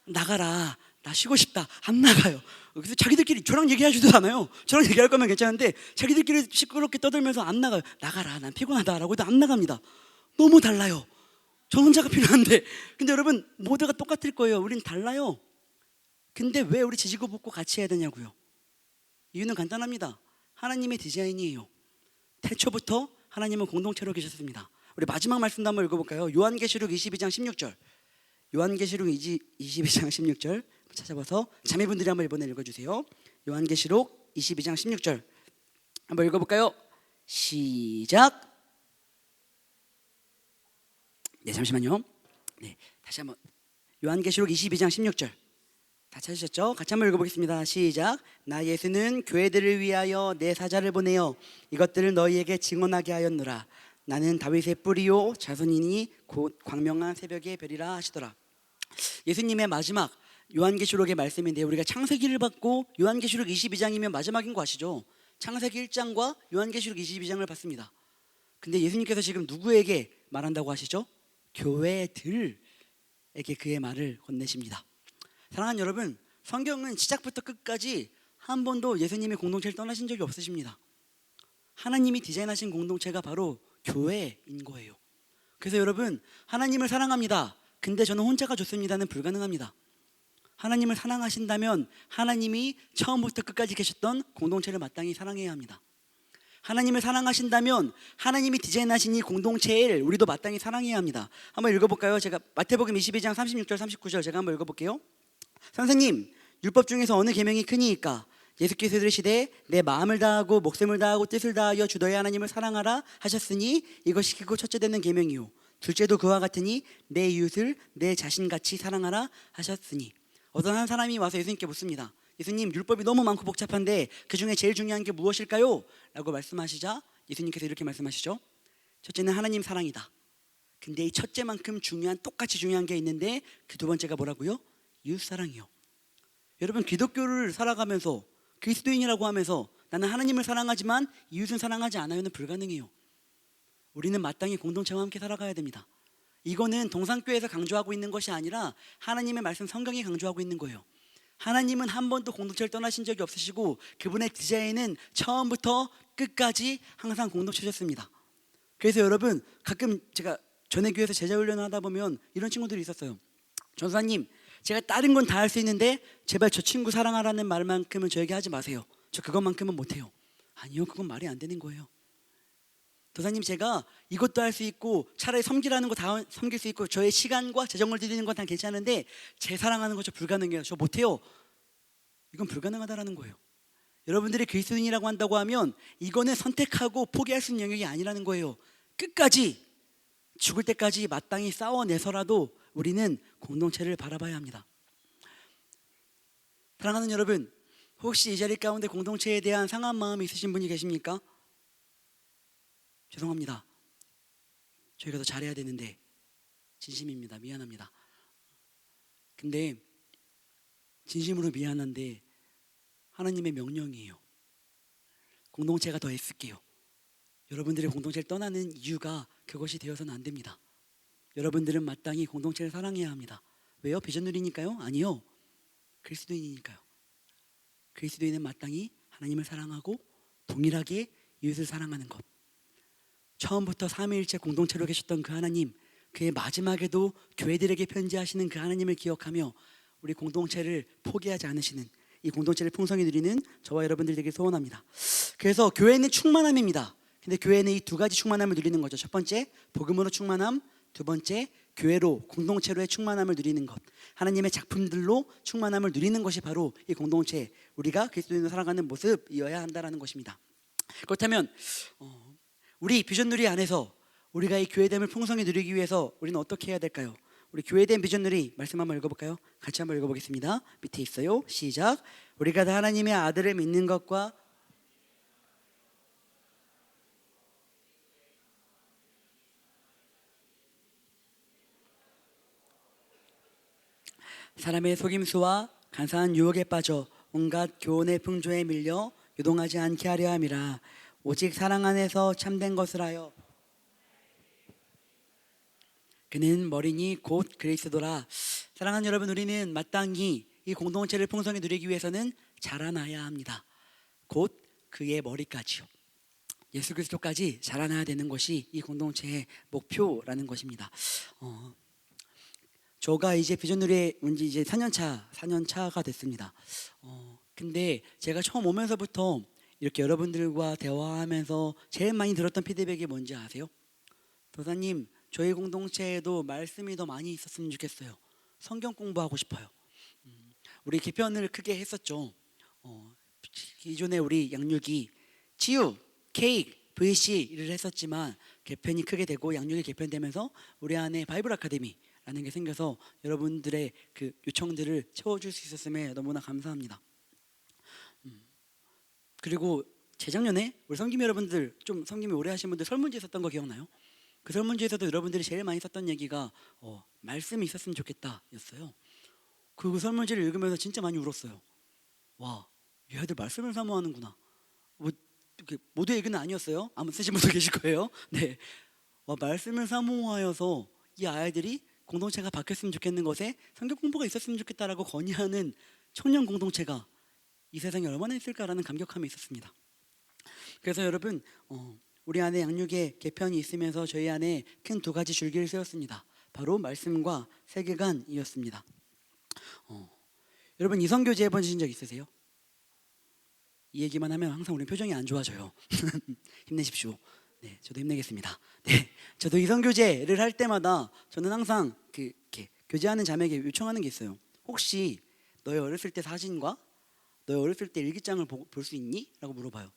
나가라, 나 쉬고 싶다. 안 나가요. 그래서 자기들끼리 저랑 얘기하지도 않아요. 저랑 얘기할 거면 괜찮은데 자기들끼리 시끄럽게 떠들면서 안 나가요. 나가라, 난 피곤하다라고 해도 안 나갑니다. 너무 달라요. 저 혼자가 필요한데. 근데 여러분, 모두가 똑같을 거예요. 우린 달라요. 근데 왜 우리 지지고 볶고 같이 해야 되냐고요? 이유는 간단합니다. 하나님의 디자인이에요. 태초부터 하나님은 공동체로 계셨습니다. 우리 마지막 말씀도 한번 읽어볼까요? 요한계시록 22장 16절. 요한계시록 22장 16절 찾아봐서 자매분들이 한번 이번에 읽어주세요. 요한계시록 22장 16절 한번 읽어볼까요? 시작. 네, 잠시만요. 네, 다시 한번. 요한계시록 22장 16절 다 찾으셨죠? 같이 한번 읽어보겠습니다. 시작. 나 예수는 교회들을 위하여 내 사자를 보내어 이것들을 너희에게 증언하게 하였노라. 나는 다윗의 뿌리요 자손이니 곧 광명한 새벽의 별이라 하시더라. 예수님의 마지막 요한계시록의 말씀인데, 우리가 창세기를 받고 요한계시록 22장이면 마지막인 거 아시죠? 창세기 1장과 요한계시록 22장을 받습니다. 근데 예수님께서 지금 누구에게 말한다고 하시죠? 교회들에게 그의 말을 건네십니다. 사랑하는 여러분, 성경은 시작부터 끝까지 한 번도 예수님이 공동체를 떠나신 적이 없으십니다. 하나님이 디자인하신 공동체가 바로 교회인 거예요. 그래서 여러분, 하나님을 사랑합니다, 근데 저는 혼자가 좋습니다는 불가능합니다. 하나님을 사랑하신다면 하나님이 처음부터 끝까지 계셨던 공동체를 마땅히 사랑해야 합니다. 하나님을 사랑하신다면 하나님이 디자인하신 이 공동체를 우리도 마땅히 사랑해야 합니다. 한번 읽어볼까요? 제가 마태복음 22장 36절 39절 제가 한번 읽어볼게요. 선생님, 율법 중에서 어느 계명이 크니이까? 예수께서 이르시되 내 마음을 다하고 목숨을 다하고 뜻을 다하여 주 너의 하나님을 사랑하라 하셨으니 이것이 크고 첫째 되는 계명이요 둘째도 그와 같으니 내 이웃을 내 자신같이 사랑하라 하셨으니. 어떤 한 사람이 와서 예수님께 묻습니다. 예수님, 율법이 너무 많고 복잡한데 그 중에 제일 중요한 게 무엇일까요? 라고 말씀하시자 예수님께서 이렇게 말씀하시죠. 첫째는 하나님 사랑이다. 근데 이 첫째만큼 똑같이 중요한 게 있는데 그 두 번째가 뭐라고요? 이웃 사랑이요. 여러분, 기독교를 살아가면서 그리스도인이라고 하면서 나는 하나님을 사랑하지만 이웃은 사랑하지 않아요는 불가능해요. 우리는 마땅히 공동체와 함께 살아가야 됩니다. 이거는 동산교회에서 강조하고 있는 것이 아니라 하나님의 말씀 성경이 강조하고 있는 거예요. 하나님은 한 번도 공동체를 떠나신 적이 없으시고 그분의 디자인은 처음부터 끝까지 항상 공동체셨습니다. 그래서 여러분, 가끔 제가 전에 교회에서 제자훈련을 하다 보면 이런 친구들이 있었어요. 전사님, 제가 다른 건 다 할 수 있는데 제발 저 친구 사랑하라는 말만큼은 저에게 하지 마세요. 저 그것만큼은 못해요. 아니요, 그건 말이 안 되는 거예요. 도사님, 제가 이것도 할 수 있고 차라리 섬기라는 거 다 섬길 수 있고 저의 시간과 재정을 드리는 건 다 괜찮은데 제 사랑하는 거 저 불가능해요. 저 못해요. 이건 불가능하다라는 거예요. 여러분들이 그리스도인이라고 한다고 하면 이거는 선택하고 포기할 수 있는 영역이 아니라는 거예요. 끝까지 죽을 때까지 마땅히 싸워내서라도 우리는 공동체를 바라봐야 합니다. 사랑하는 여러분, 혹시 이 자리 가운데 공동체에 대한 상한 마음이 있으신 분이 계십니까? 죄송합니다. 저희가 더 잘해야 되는데 진심입니다. 미안합니다. 근데 진심으로 미안한데 하나님의 명령이에요. 공동체가 더 애쓸게요. 여러분들의 공동체를 떠나는 이유가 그것이 되어서는 안 됩니다. 여러분들은 마땅히 공동체를 사랑해야 합니다. 왜요? 비전누리니까요? 아니요, 그리스도인이니까요. 그리스도인은 마땅히 하나님을 사랑하고 동일하게 이웃을 사랑하는 것. 처음부터 삼위일체 공동체로 계셨던 그 하나님, 그의 마지막에도 교회들에게 편지하시는 그 하나님을 기억하며 우리 공동체를 포기하지 않으시는, 이 공동체를 풍성히 누리는 저와 여러분들 되길 소원합니다. 그래서 교회는 충만함입니다. 근데 교회는 이 두 가지 충만함을 누리는 거죠. 첫 번째, 복음으로 충만함. 두 번째, 교회로, 공동체로의 충만함을 누리는 것. 하나님의 작품들로 충만함을 누리는 것이 바로 이 공동체, 우리가 그리스도인으로 살아가는 모습이어야 한다는 것입니다. 그렇다면 우리 비전누리 안에서 우리가 이 교회됨을 풍성히 누리기 위해서 우리는 어떻게 해야 될까요? 우리 교회됨 비전누리 말씀 한번 읽어볼까요? 같이 한번 읽어보겠습니다. 밑에 있어요. 시작. 우리가 다 하나님의 아들을 믿는 것과 사람의 속임수와 간사한 유혹에 빠져 온갖 교훈의 풍조에 밀려 유동하지 않게 하려 함이라. 오직 사랑 안에서 참된 것을 하여 그는 머리니 곧 그리스도라. 사랑하는 여러분, 우리는 마땅히 이 공동체를 풍성히 누리기 위해서는 자라나야 합니다. 곧 그의 머리까지요. 예수 그리스도까지 자라나야 되는 것이 이 공동체의 목표라는 것입니다. 저가 이제 비전누리에 온 지 이제 4년차가 됐습니다. 근데 제가 처음 오면서부터 이렇게 여러분들과 대화하면서 제일 많이 들었던 피드백이 뭔지 아세요? 도사님, 저희 공동체에도 말씀이 더 많이 있었으면 좋겠어요. 성경 공부하고 싶어요. 우리 개편을 크게 했었죠. 기존에 우리 양육이 치유, 케이크, VC를 했었지만 개편이 크게 되고 양육이 개편되면서 우리 안에 바이블 아카데미라는 게 생겨서 여러분들의 그 요청들을 채워줄 수 있었음에 너무나 감사합니다. 그리고 재작년에 우리 성김 여러분들, 좀 성김이 오래 하신 분들 설문지 썼던 거 기억나요? 그 설문지에서도 여러분들이 제일 많이 썼던 얘기가 말씀이 있었으면 좋겠다 였어요. 그 설문지를 읽으면서 진짜 많이 울었어요. 와, 얘들 말씀을 사모하는구나. 모두의 얘기는 아니었어요. 아마 쓰신 분도 계실 거예요. 네, 말씀을 사모하여서 이 아이들이 공동체가 바뀌었으면 좋겠는 것에 성경 공부가 있었으면 좋겠다라고 건의하는 청년 공동체가 이 세상에 얼마나 있을까라는 감격함이 있었습니다. 그래서 여러분 우리 안에 양육의 개편이 있으면서 저희 안에 큰 두 가지 줄기를 세웠습니다. 바로 말씀과 세계관이었습니다. 여러분 이성교제 해보신 적 있으세요? 이 얘기만 하면 항상 우리 표정이 안 좋아져요. 힘내십시오. 네, 저도 힘내겠습니다. 네, 저도 이성교제를 할 때마다 저는 항상 이렇게 교제하는 자매에게 요청하는 게 있어요. 혹시 너의 어렸을 때 사진과 너의 어렸을 때 일기장을 볼 수 있니? 라고 물어봐요.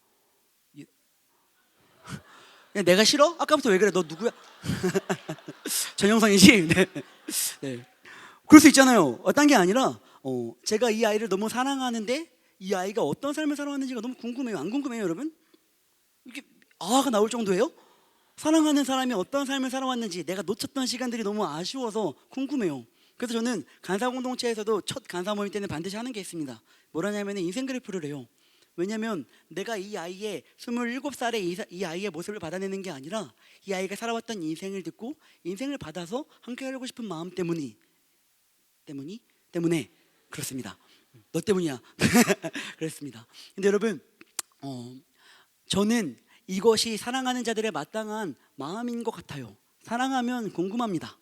내가 싫어? 아까부터 왜 그래? 너 누구야? 전영선이지? 네. 네. 그럴 수 있잖아요. 딴 게 아니라 제가 이 아이를 너무 사랑하는데 이 아이가 어떤 삶을 살아왔는지가 너무 궁금해요. 안 궁금해요, 여러분? 이렇게 아가 나올 정도예요? 사랑하는 사람이 어떤 삶을 살아왔는지 내가 놓쳤던 시간들이 너무 아쉬워서 궁금해요. 그래서 저는 간사 공동체에서도 첫 간사 모임 때는 반드시 하는 게 있습니다. 뭐라냐면 인생 그래프를 해요. 왜냐면 내가 이 아이의 27살의 이 아이의 모습을 받아내는 게 아니라 이 아이가 살아왔던 인생을 듣고 인생을 받아서 함께 하고 싶은 마음 때문에 그렇습니다. 너 때문이야. 그렇습니다. 근데 여러분 저는 이것이 사랑하는 자들의 마땅한 마음인 것 같아요. 사랑하면 궁금합니다.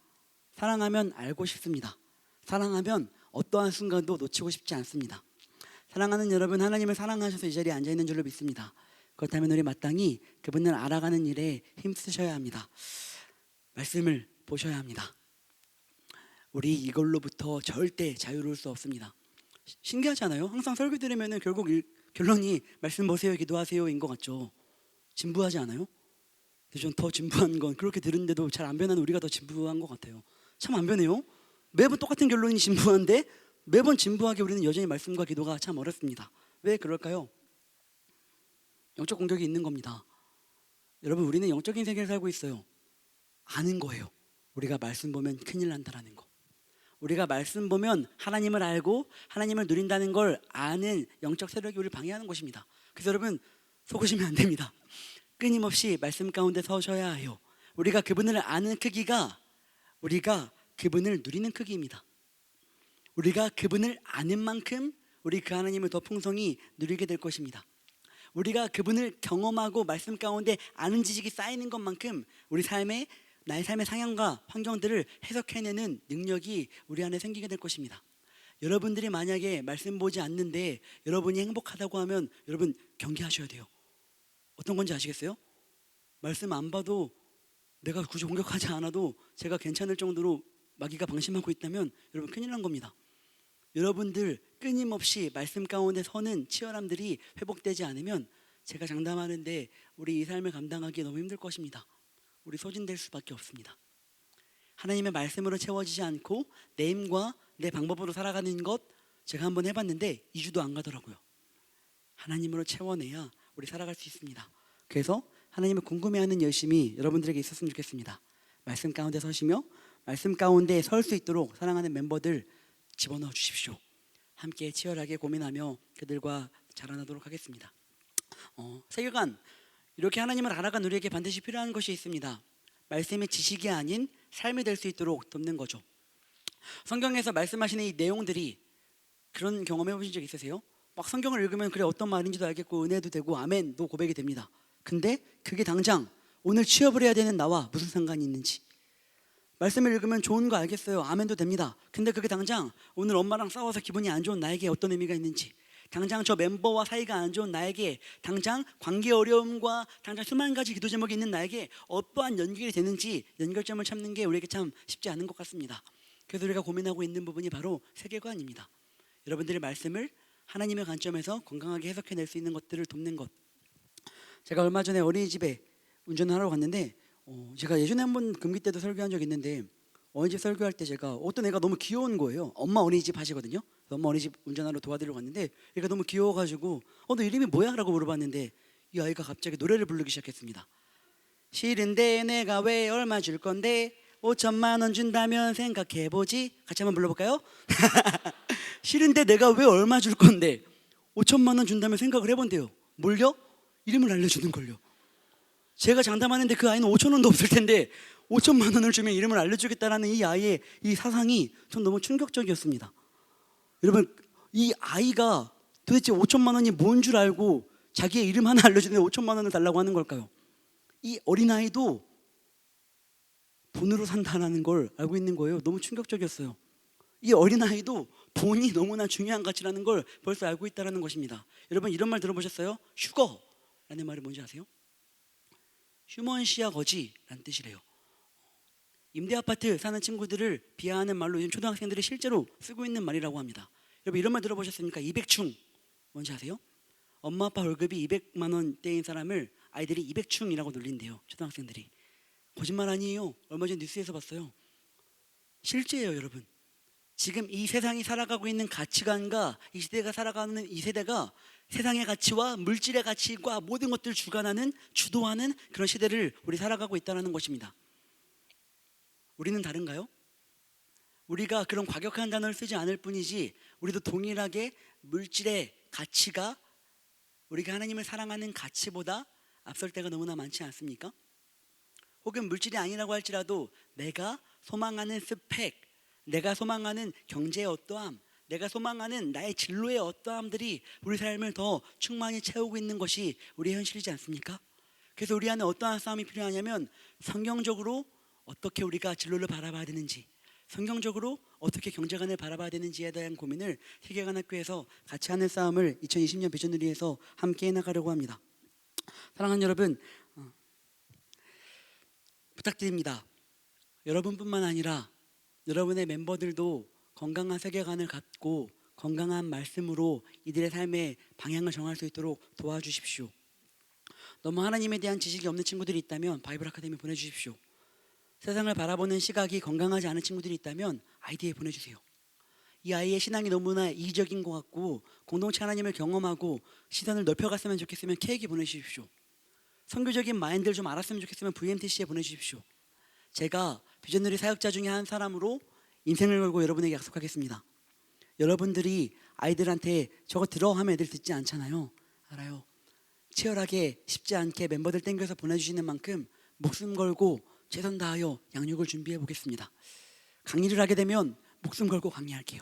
사랑하면 알고 싶습니다. 사랑하면 어떠한 순간도 놓치고 싶지 않습니다. 사랑하는 여러분, 하나님을 사랑하셔서 이 자리에 앉아있는 줄로 믿습니다. 그렇다면 우리 마땅히 그분을 알아가는 일에 힘쓰셔야 합니다. 말씀을 보셔야 합니다. 우리 이걸로부터 절대 자유로울 수 없습니다. 신기하잖아요. 항상 설교 들으면 결국 결론이 말씀 보세요, 기도하세요인 것 같죠. 진부하지 않아요? 근데 전 더 진부한 건 그렇게 들은데도 잘 안 변하는 우리가 더 진부한 것 같아요. 참 안 변해요. 매번 똑같은 결론이 진부한데 매번 진부하게 우리는 여전히 말씀과 기도가 참 어렵습니다. 왜 그럴까요? 영적 공격이 있는 겁니다. 여러분 우리는 영적인 세계를 살고 있어요. 아는 거예요. 우리가 말씀 보면 큰일 난다라는 거. 우리가 말씀 보면 하나님을 알고 하나님을 누린다는 걸 아는 영적 세력이 우리를 방해하는 것입니다. 그래서 여러분 속으시면 안 됩니다. 끊임없이 말씀 가운데 서셔야 해요. 우리가 그분을 아는 크기가 우리가 그분을 누리는 크기입니다. 우리가 그분을 아는 만큼 우리 그 하나님을 더 풍성히 누리게 될 것입니다. 우리가 그분을 경험하고 말씀 가운데 아는 지식이 쌓이는 것만큼 우리 나의 삶의 상황과 환경들을 해석해내는 능력이 우리 안에 생기게 될 것입니다. 여러분들이 만약에 말씀 보지 않는데 여러분이 행복하다고 하면 여러분 경계하셔야 돼요. 어떤 건지 아시겠어요? 말씀 안 봐도 내가 굳이 공격하지 않아도 제가 괜찮을 정도로 마귀가 방심하고 있다면 여러분 큰일 난 겁니다. 여러분들 끊임없이 말씀 가운데 서는 치열함들이 회복되지 않으면 제가 장담하는데 우리 이 삶을 감당하기 너무 힘들 것입니다. 우리 소진될 수밖에 없습니다. 하나님의 말씀으로 채워지지 않고 내 힘과 내 방법으로 살아가는 것 제가 한번 해봤는데 2주도 안 가더라고요. 하나님으로 채워내야 우리 살아갈 수 있습니다. 그래서 하나님을 궁금해하는 열심이 여러분들에게 있었으면 좋겠습니다. 말씀 가운데 서시며 말씀 가운데 설 수 있도록 사랑하는 멤버들 집어넣어 주십시오. 함께 치열하게 고민하며 그들과 자라나도록 하겠습니다. 세계관 이렇게 하나님을 알아간 우리에게 반드시 필요한 것이 있습니다. 말씀의 지식이 아닌 삶이 될 수 있도록 돕는 거죠. 성경에서 말씀하시는 이 내용들이 그런 경험 해보신 적 있으세요? 막 성경을 읽으면 그래 어떤 말인지도 알겠고 은혜도 되고 아멘도 고백이 됩니다. 근데 그게 당장 오늘 취업을 해야 되는 나와 무슨 상관이 있는지, 말씀을 읽으면 좋은 거 알겠어요. 아멘도 됩니다. 근데 그게 당장 오늘 엄마랑 싸워서 기분이 안 좋은 나에게 어떤 의미가 있는지, 당장 저 멤버와 사이가 안 좋은 나에게, 당장 관계 어려움과 당장 수만 가지 기도 제목이 있는 나에게 어떠한 연결이 되는지 연결점을 찾는 게 우리에게 참 쉽지 않은 것 같습니다. 그래서 우리가 고민하고 있는 부분이 바로 세계관입니다. 여러분들의 말씀을 하나님의 관점에서 건강하게 해석해낼 수 있는 것들을 돕는 것. 제가 얼마 전에 어린이집에 운전을 하러 갔는데 제가 예전에 한번 금기 때도 설교한 적이 있는데 어린이집 설교할 때 제가 어떤 애가 너무 귀여운 거예요. 엄마 어린이집 하시거든요. 엄마 어린이집 운전하러 도와드리러 갔는데 얘가 너무 귀여워가지고 너 이름이 뭐야? 라고 물어봤는데 이 아이가 갑자기 노래를 부르기 시작했습니다. 싫은데 내가 왜 얼마 줄 건데 5천만 원 준다면 생각해보지. 같이 한번 불러볼까요? 싫은데 내가 왜 얼마 줄 건데 5천만 원 준다면 생각을 해본대요. 뭘요? 이름을 알려주는 걸요. 제가 장담하는데 그 아이는 5천 원도 없을 텐데 5천만 원을 주면 이름을 알려주겠다라는 이 아이의 이 사상이 전 너무 충격적이었습니다. 여러분, 이 아이가 도대체 5천만 원이 뭔 줄 알고 자기의 이름 하나 알려주는데 5천만 원을 달라고 하는 걸까요? 이 어린아이도 돈으로 산다는 걸 알고 있는 거예요. 너무 충격적이었어요. 이 어린아이도 돈이 너무나 중요한 가치라는 걸 벌써 알고 있다는 것입니다. 여러분, 이런 말 들어보셨어요? 휴거라는 말이 뭔지 아세요? 휴먼시아 거지라는 뜻이래요. 임대아파트 사는 친구들을 비하하는 말로 요즘 초등학생들이 실제로 쓰고 있는 말이라고 합니다. 여러분, 이런 말 들어보셨습니까? 200충 뭔지 아세요? 엄마 아빠 월급이 200만 원대인 사람을 아이들이 200충이라고 놀린대요. 초등학생들이. 거짓말 아니에요. 얼마 전 뉴스에서 봤어요. 실제예요. 여러분, 지금 이 세상이 살아가고 있는 가치관과 이 시대가 살아가는 이 세대가 세상의 가치와 물질의 가치과 모든 것들을 주관하는, 주도하는 그런 시대를 우리 살아가고 있다는 것입니다. 우리는 다른가요? 우리가 그런 과격한 단어를 쓰지 않을 뿐이지 우리도 동일하게 물질의 가치가 우리가 하나님을 사랑하는 가치보다 앞설 때가 너무나 많지 않습니까? 혹은 물질이 아니라고 할지라도 내가 소망하는 스펙, 내가 소망하는 경제의 어떠함, 내가 소망하는 나의 진로의 어떠함들이 우리 삶을 더 충만히 채우고 있는 것이 우리의 현실이지 않습니까? 그래서 우리 안에 어떠한 싸움이 필요하냐면 성경적으로 어떻게 우리가 진로를 바라봐야 되는지, 성경적으로 어떻게 경제관을 바라봐야 되는지에 대한 고민을 세계관학교에서 같이 하는 싸움을 2020년 비전을 위해서 함께 해나가려고 합니다. 사랑하는 여러분, 부탁드립니다. 여러분뿐만 아니라 여러분의 멤버들도 건강한 세계관을 갖고 건강한 말씀으로 이들의 삶의 방향을 정할 수 있도록 도와주십시오. 너무 하나님에 대한 지식이 없는 친구들이 있다면 바이블 아카데미 보내주십시오. 세상을 바라보는 시각이 건강하지 않은 친구들이 있다면 아이디에 보내주세요. 이 아이의 신앙이 너무나 이기적인 것 같고 공동체 하나님을 경험하고 시선을 넓혀갔으면 좋겠으면 케이크 보내주십시오. 선교적인 마인드를 좀 알았으면 좋겠으면 VMTC에 보내주십시오. 제가 비전누리 사역자 중에 한 사람으로 인생을 걸고 여러분에게 약속하겠습니다. 여러분들이 아이들한테 저거 들어 하면 애들 듣지 않잖아요. 알아요. 치열하게 쉽지 않게 멤버들 땡겨서 보내주시는 만큼 목숨 걸고 최선 다하여 양육을 준비해 보겠습니다. 강의를 하게 되면 목숨 걸고 강의할게요.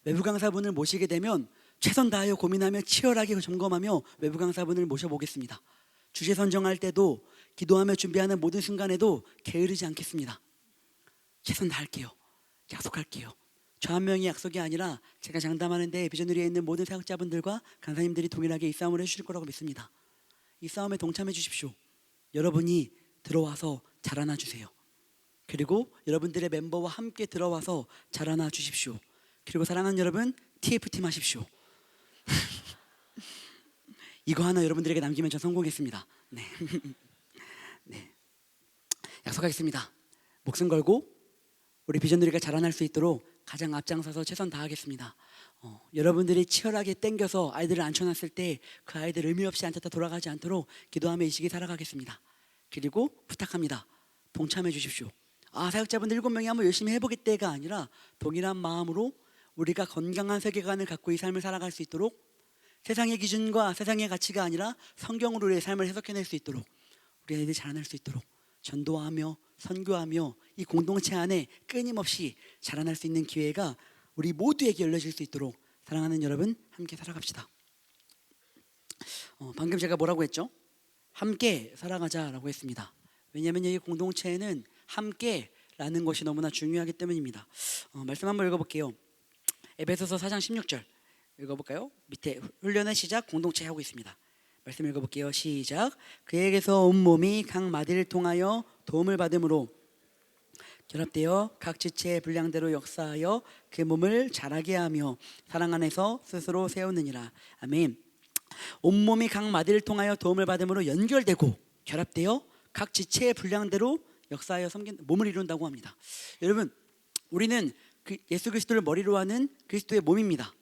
외부 강사분을 모시게 되면 최선 다하여 고민하며 치열하게 점검하며 외부 강사분을 모셔보겠습니다. 주제 선정할 때도 기도하며 준비하는 모든 순간에도 게으르지 않겠습니다. 최선 다할게요. 약속할게요. 저 한 명이 약속이 아니라 제가 장담하는데 비전누리에 있는 모든 사역자분들과 간사님들이 동일하게 이 싸움을 해주실 거라고 믿습니다. 이 싸움에 동참해 주십시오. 여러분이 들어와서 자라나 주세요. 그리고 여러분들의 멤버와 함께 들어와서 자라나 주십시오. 그리고 사랑하는 여러분, TF팀 하십시오. 이거 하나 여러분들에게 남기면 전 성공했습니다. 네. 네. 약속하겠습니다. 목숨 걸고 우리 비전누리가 자라날 수 있도록 가장 앞장서서 최선 다하겠습니다. 여러분들이 치열하게 땡겨서 아이들을 앉혀놨을 때 그 아이들 의미 없이 앉았다 돌아가지 않도록 기도하며 이 시기 살아가겠습니다. 그리고 부탁합니다. 동참해 주십시오. 사역자분들 7명이 한번 열심히 해보겠다가 아니라 동일한 마음으로 우리가 건강한 세계관을 갖고 이 삶을 살아갈 수 있도록 세상의 기준과 세상의 가치가 아니라 성경으로 우리의 삶을 해석해낼 수 있도록 우리 아이들이 자라날 수 있도록 전도하며 선교하며 이 공동체 안에 끊임없이 자라날 수 있는 기회가 우리 모두에게 열려질 수 있도록 사랑하는 여러분 함께 살아갑시다. 방금 제가 뭐라고 했죠? 함께 살아가자라고 했습니다. 왜냐하면 이 공동체에는 함께라는 것이 너무나 중요하기 때문입니다. 말씀 한번 읽어볼게요. 에베소서 4장 16절 읽어볼까요? 밑에 훈련의 시작 공동체 하고 있습니다. 말씀 읽어볼게요. 시작. 그에게서 온몸이 각 마디를 통하여 도움을 받음으로 결합되어 각 지체의 분량대로 역사하여 그 몸을 자라게 하며 사랑 안에서 스스로 세우느니라. 아멘. 온몸이 각 마디를 통하여 도움을 받음으로 연결되고 결합되어 각 지체의 분량대로 역사하여 섬긴 몸을 이룬다고 합니다. 여러분, 우리는 예수 그리스도를 머리로 하는 그리스도의 몸입니다.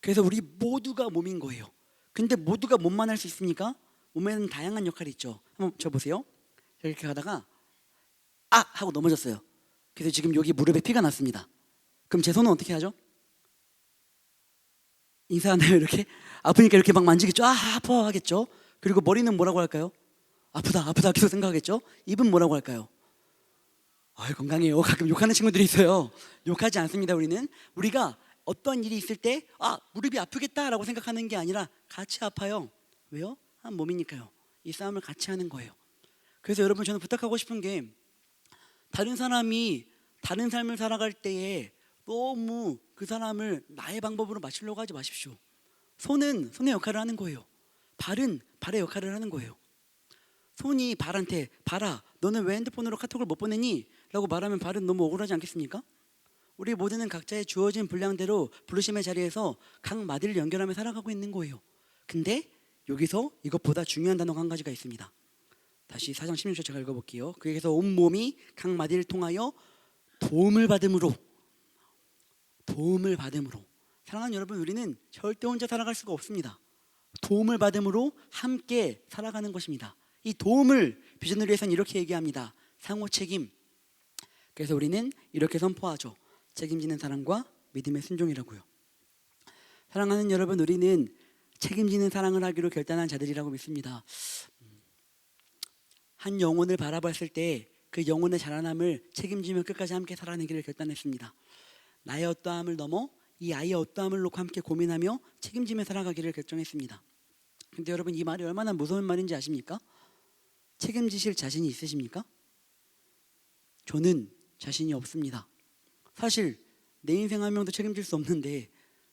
그래서 우리 모두가 몸인 거예요. 근데 모두가 몸만 할 수 있습니까? 몸에는 다양한 역할이 있죠. 한번 쳐보세요. 이렇게 가다가 하고 넘어졌어요. 그래서 지금 여기 무릎에 피가 났습니다. 그럼 제 손은 어떻게 하죠? 인사하나요? 이렇게? 아프니까 이렇게 막 만지겠죠? 아파 하겠죠? 그리고 머리는 뭐라고 할까요? 아프다 아프다 계속 생각하겠죠. 입은 뭐라고 할까요? 건강해요. 가끔 욕하는 친구들이 있어요. 욕하지 않습니다. 우리가 어떤 일이 있을 때 무릎이 아프겠다라고 생각하는 게 아니라 같이 아파요. 왜요? 한 몸이니까요. 이 싸움을 같이 하는 거예요. 그래서 여러분, 저는 부탁하고 싶은 게, 다른 사람이 다른 삶을 살아갈 때에 너무 그 사람을 나의 방법으로 맞추려고 하지 마십시오. 손은 손의 역할을 하는 거예요. 발은 발의 역할을 하는 거예요. 손이 발한테 발아 너는 왜 핸드폰으로 카톡을 못 보내니? 라고 말하면 발은 너무 억울하지 않겠습니까? 우리 모두는 각자의 주어진 분량대로 부르심의 자리에서 각 마디를 연결하며 살아가고 있는 거예요. 근데 여기서 이것보다 중요한 단어가 한 가지가 있습니다. 다시 4장 16절 제가 읽어볼게요. 그에게서 온몸이 각 마디를 통하여 도움을 받음으로. 사랑하는 여러분, 우리는 절대 혼자 살아갈 수가 없습니다. 도움을 받음으로 함께 살아가는 것입니다. 이 도움을 비전을 위해서는 이렇게 얘기합니다. 상호 책임. 그래서 우리는 이렇게 선포하죠. 책임지는 사랑과 믿음의 순종이라고요. 사랑하는 여러분, 우리는 책임지는 사랑을 하기로 결단한 자들이라고 믿습니다. 한 영혼을 바라봤을 때 그 영혼의 자라남을 책임지며 끝까지 함께 살아내기를 결단했습니다. 나의 어떠함을 넘어 이 아이의 어떠함을 놓고 함께 고민하며 책임지며 살아가기를 결정했습니다. 근데 여러분, 이 말이 얼마나 무서운 말인지 아십니까? 책임지실 자신이 있으십니까? 저는 자신이 없습니다. 사실 내 인생 한 명도 책임질 수 없는데,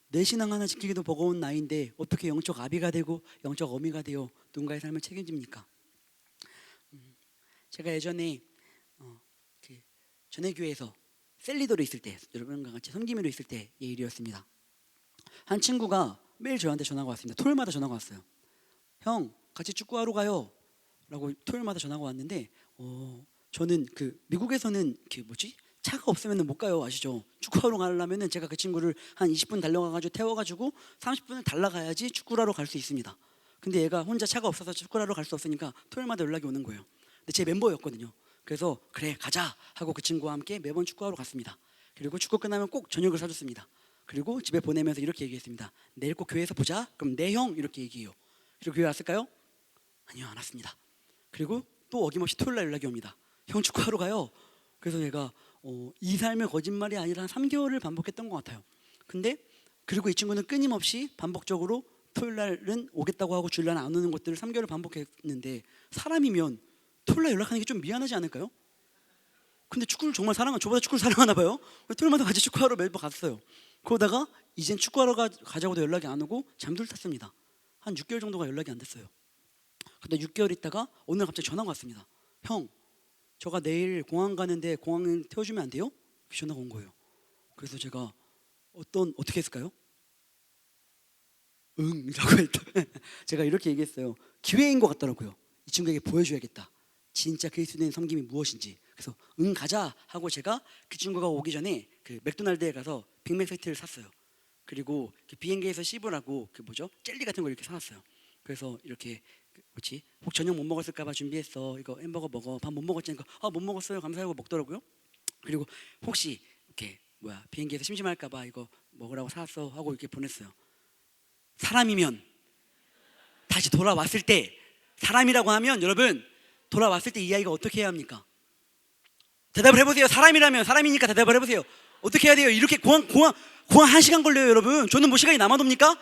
내 신앙 하나 지키기도 버거운 나이인데 어떻게 영적 아비가 되고 영적 어미가 되어 누군가의 삶을 책임집니까? 제가 예전에 전에 교회에서 셀리더로 있을 때, 여러분과 같이 섬김으로 있을 때의 일이었습니다. 한 친구가 매일 저한테 전화가 왔습니다. 토요일마다 전화가 왔어요. 형, 같이 축구하러 가요 라고 토요일마다 전화가 왔는데, 저는 미국에서는 차가 없으면 못 가요. 아시죠? 축구하러 가려면 제가 그 친구를 한 20분 달려가가지고 태워가지고 30분을 달라가야지 축구를 하러 갈 수 있습니다. 근데 얘가 혼자 차가 없어서 축구를 하러 갈 수 없으니까 토요일마다 연락이 오는 거예요. 근데 제 멤버였거든요. 그래서 그래 가자 하고 그 친구와 함께 매번 축구하러 갔습니다. 그리고 축구 끝나면 꼭 저녁을 사줬습니다. 그리고 집에 보내면서 이렇게 얘기했습니다. 내일 꼭 교회에서 보자. 그럼 네 형, 이렇게 얘기해요. 그리고 교회 왔을까요? 아니요, 안 왔습니다. 그리고 또 어김없이 토요일날 연락이 옵니다. 형, 축구하러 가요. 그래서 얘가 이 삶의 거짓말이 아니라 한 3개월을 반복했던 것 같아요. 근데 그리고 이 친구는 끊임없이 반복적으로 토요일날은 오겠다고 하고 주일날은 안 오는 것들을 3개월을 반복했는데, 사람이면 토요일날 연락하는 게 좀 미안하지 않을까요? 근데 축구를 정말 저보다 축구를 사랑하나 봐요. 토요일마다 같이 축구하러 매번 갔어요. 그러다가 이젠 축구하러 가자고도 연락이 안 오고 잠들었습니다. 한 6개월 정도가 연락이 안 됐어요. 근데 6개월 있다가 오늘 갑자기 전화가 왔습니다. 형, 저가 내일 공항 가는데 공항 태워주면 안 돼요? 전화가 온 거예요. 그래서 제가 어떻게 했을까요? 응 라고 했다. 제가 이렇게 얘기했어요. 기회인 것 같더라고요. 이 친구에게 보여줘야겠다, 진짜 그리스도인 섬김이 무엇인지. 그래서 응 가자 하고 제가 그 친구가 오기 전에 맥도날드에 가서 빅맥 세트를 샀어요. 그리고 비행기에서 씹으라고 젤리 같은 걸 이렇게 사왔어요. 그래서 이렇게 혹 저녁 못 먹었을까봐 준비했어. 이거 햄버거 먹어. 밥 못 먹었지? 못 먹었어요. 감사하고 먹더라고요. 그리고 혹시 비행기에서 심심할까봐 이거 먹으라고 사왔어 하고 이렇게 보냈어요. 사람이면 다시 돌아왔을 때, 사람이라고 하면 여러분, 돌아왔을 때 이 아이가 어떻게 해야 합니까? 대답을 해보세요. 사람이니까 대답을 해보세요. 어떻게 해야 돼요? 이렇게 공항 1시간 걸려요, 여러분. 저는 시간이 남아돕니까?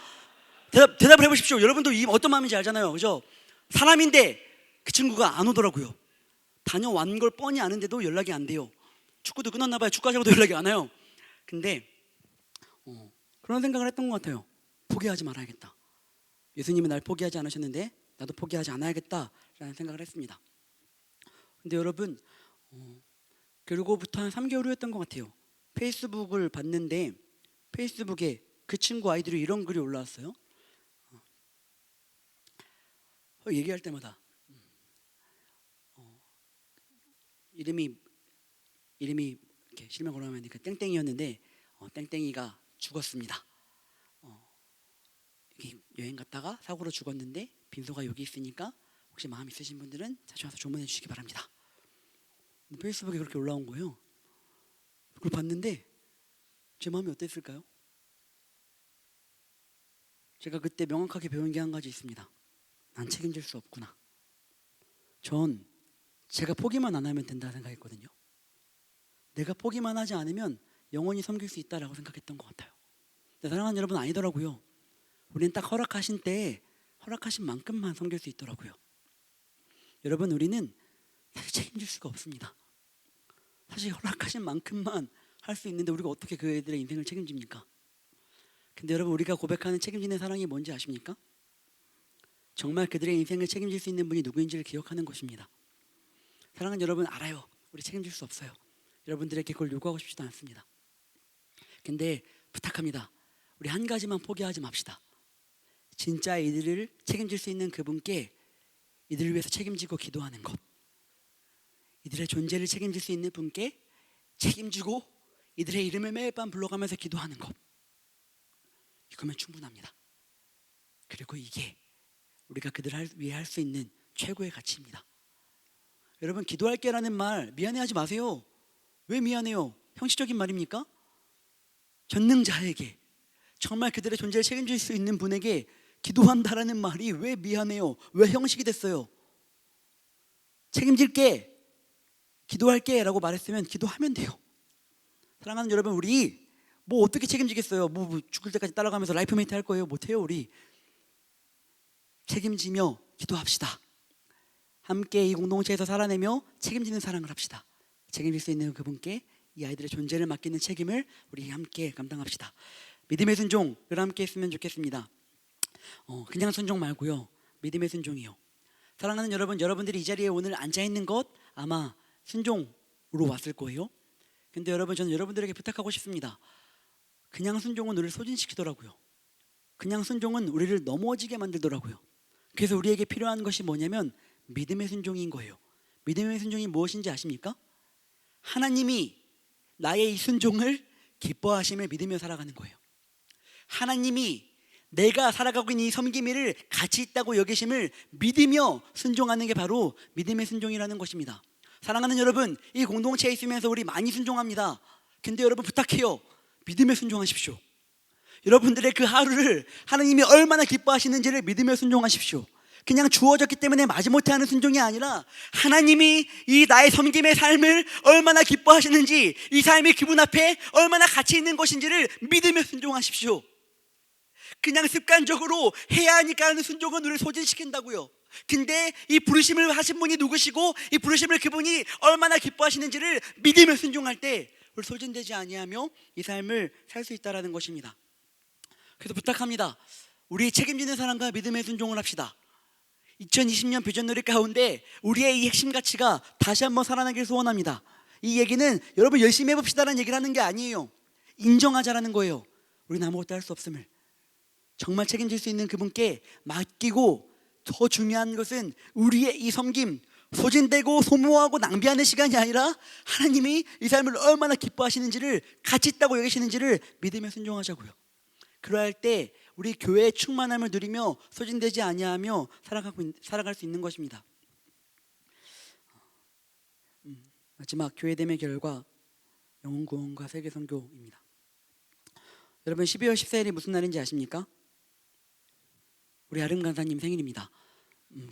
대답을 해보십시오. 여러분도 어떤 마음인지 알잖아요, 그죠? 사람인데 그 친구가 안 오더라고요. 다녀온 걸 뻔히 아는데도 연락이 안 돼요. 축구도 끝났나 봐요. 축구하자고도 연락이 안 와요. 근데 그런 생각을 했던 것 같아요. 포기하지 말아야겠다. 예수님은 날 포기하지 않으셨는데 나도 포기하지 않아야겠다라는 생각을 했습니다. 근데 여러분, 그리고부터 한 3개월 후였던 것 같아요. 페이스북을 봤는데 페이스북에 그 친구 아이들이 이런 글이 올라왔어요. 얘기할 때마다 이름이 이렇게 실명으로 하면 땡땡이였는데 땡땡이가 죽었습니다. 여행 갔다가 사고로 죽었는데 빈소가 여기 있으니까 혹시 마음 있으신 분들은 찾아와서 조문해 주시기 바랍니다. 페이스북에 그렇게 올라온 거예요. 그걸 봤는데 제 마음이 어땠을까요? 제가 그때 명확하게 배운 게 한 가지 있습니다. 난 책임질 수 없구나. 전 제가 포기만 안 하면 된다 생각했거든요. 내가 포기만 하지 않으면 영원히 섬길 수 있다라고 생각했던 것 같아요. 근데 사랑하는 여러분, 아니더라고요. 우리는 딱 허락하신 때에 허락하신 만큼만 섬길 수 있더라고요. 여러분, 우리는 사실 책임질 수가 없습니다. 사실 허락하신 만큼만 할 수 있는데 우리가 어떻게 그 애들의 인생을 책임집니까? 근데 여러분, 우리가 고백하는 책임지는 사랑이 뭔지 아십니까? 정말 그들의 인생을 책임질 수 있는 분이 누구인지를 기억하는 것입니다. 사랑하는 여러분, 알아요. 우리 책임질 수 없어요. 여러분들에게 그걸 요구하고 싶지도 않습니다. 근데 부탁합니다. 우리 한 가지만 포기하지 맙시다. 진짜 이들을 책임질 수 있는 그분께 이들을 위해서 책임지고 기도하는 것, 이들의 존재를 책임질 수 있는 분께 책임지고 이들의 이름을 매일 밤 불러가면서 기도하는 것, 이거면 충분합니다. 그리고 이게 우리가 그들을 위해 할 수 있는 최고의 가치입니다. 여러분, 기도할게라는 말 미안해하지 마세요. 왜 미안해요? 형식적인 말입니까? 전능자에게, 정말 그들의 존재를 책임질 수 있는 분에게 기도한다라는 말이 왜 미안해요? 왜 형식이 됐어요? 책임질게, 기도할게 라고 말했으면 기도하면 돼요. 사랑하는 여러분, 우리 뭐 어떻게 책임지겠어요? 뭐 죽을 때까지 따라가면서 라이프메이트 할 거예요? 못해요. 우리 책임지며 기도합시다. 함께 이 공동체에서 살아내며 책임지는 사랑을 합시다. 책임질 수 있는 그분께 이 아이들의 존재를 맡기는 책임을 우리 함께 감당합시다. 믿음의 순종을 함께 했으면 좋겠습니다. 그냥 순종 말고요, 믿음의 순종이요. 사랑하는 여러분, 여러분들이 이 자리에 오늘 앉아있는 것 아마 순종으로 왔을 거예요. 근데 여러분, 저는 여러분들에게 부탁하고 싶습니다. 그냥 순종은 우리를 소진시키더라고요. 그냥 순종은 우리를 넘어지게 만들더라고요. 그래서 우리에게 필요한 것이 뭐냐면 믿음의 순종인 거예요. 믿음의 순종이 무엇인지 아십니까? 하나님이 나의 이 순종을 기뻐하심을 믿으며 살아가는 거예요. 하나님이 내가 살아가고 있는 이 섬김을 가치 있다고 여기심을 믿으며 순종하는 게 바로 믿음의 순종이라는 것입니다. 사랑하는 여러분, 이 공동체에 있으면서 우리 많이 순종합니다. 근데 여러분, 부탁해요. 믿음에 순종하십시오. 여러분들의 그 하루를 하나님이 얼마나 기뻐하시는지를 믿으며 순종하십시오. 그냥 주어졌기 때문에 마지못해 하는 순종이 아니라 하나님이 이 나의 섬김의 삶을 얼마나 기뻐하시는지, 이 삶이 그분 앞에 얼마나 가치 있는 것인지를 믿으며 순종하십시오. 그냥 습관적으로 해야 하니까 하는 순종은 우리를 소진시킨다고요. 근데 이 부르심을 하신 분이 누구시고 이 부르심을 그분이 얼마나 기뻐하시는지를 믿으며 순종할 때 우리 소진되지 아니하며 이 삶을 살 수 있다는 것입니다. 그래서 부탁합니다. 우리 책임지는 사람과 믿음의 순종을 합시다. 2020년 비전놀이 가운데 우리의 이 핵심 가치가 다시 한번 살아나길 소원합니다. 이 얘기는 여러분 열심히 해봅시다라는 얘기를 하는 게 아니에요. 인정하자라는 거예요. 우리는 아무것도 할 수 없음을 정말 책임질 수 있는 그분께 맡기고, 더 중요한 것은 우리의 이 섬김, 소진되고 소모하고 낭비하는 시간이 아니라 하나님이 이 삶을 얼마나 기뻐하시는지를, 가치 있다고 여기시는지를 믿으며 순종하자고요. 그러할 때 우리 교회의 충만함을 누리며 소진되지 아니하며 살아갈 수 있는 것입니다. 마지막 교회됨의 결과, 영혼 구원과 세계 선교입니다. 여러분, 12월 14일이 무슨 날인지 아십니까? 우리 아름 간사님 생일입니다.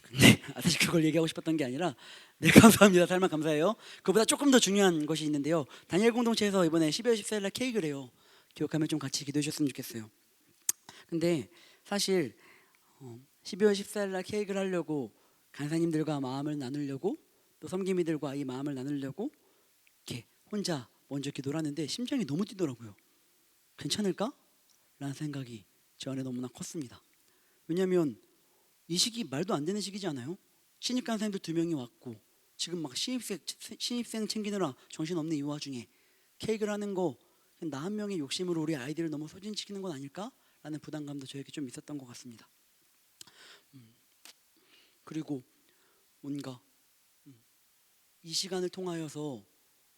근데 사실 그걸 얘기하고 싶었던 게 아니라, 네, 감사합니다. 살만 감사해요. 그보다 조금 더 중요한 것이 있는데요. 다니엘 공동체에서 이번에 12월 14일 날 케이크를 해요. 기억하면 좀 같이 기도해 주셨으면 좋겠어요. 근데 사실 12월 14일 날 케이크를 하려고 간사님들과 마음을 나누려고, 또 섬김이들과 이 마음을 나누려고 이렇게 혼자 먼저 기도를 하는데 심장이 너무 뛰더라고요. 괜찮을까? 라는 생각이 저 안에 너무나 컸습니다. 왜냐하면 이 시기 말도 안 되는 시기지 않아요? 신입 간사님들 2명이 왔고, 지금 막 신입생 챙기느라 정신없는 이 와중에 케이크를 하는 거, 나 한 명의 욕심으로 우리 아이들을 너무 소진시키는 건 아닐까? 라는 부담감도 저에게 좀 있었던 것 같습니다. 그리고 뭔가 이 시간을 통하여서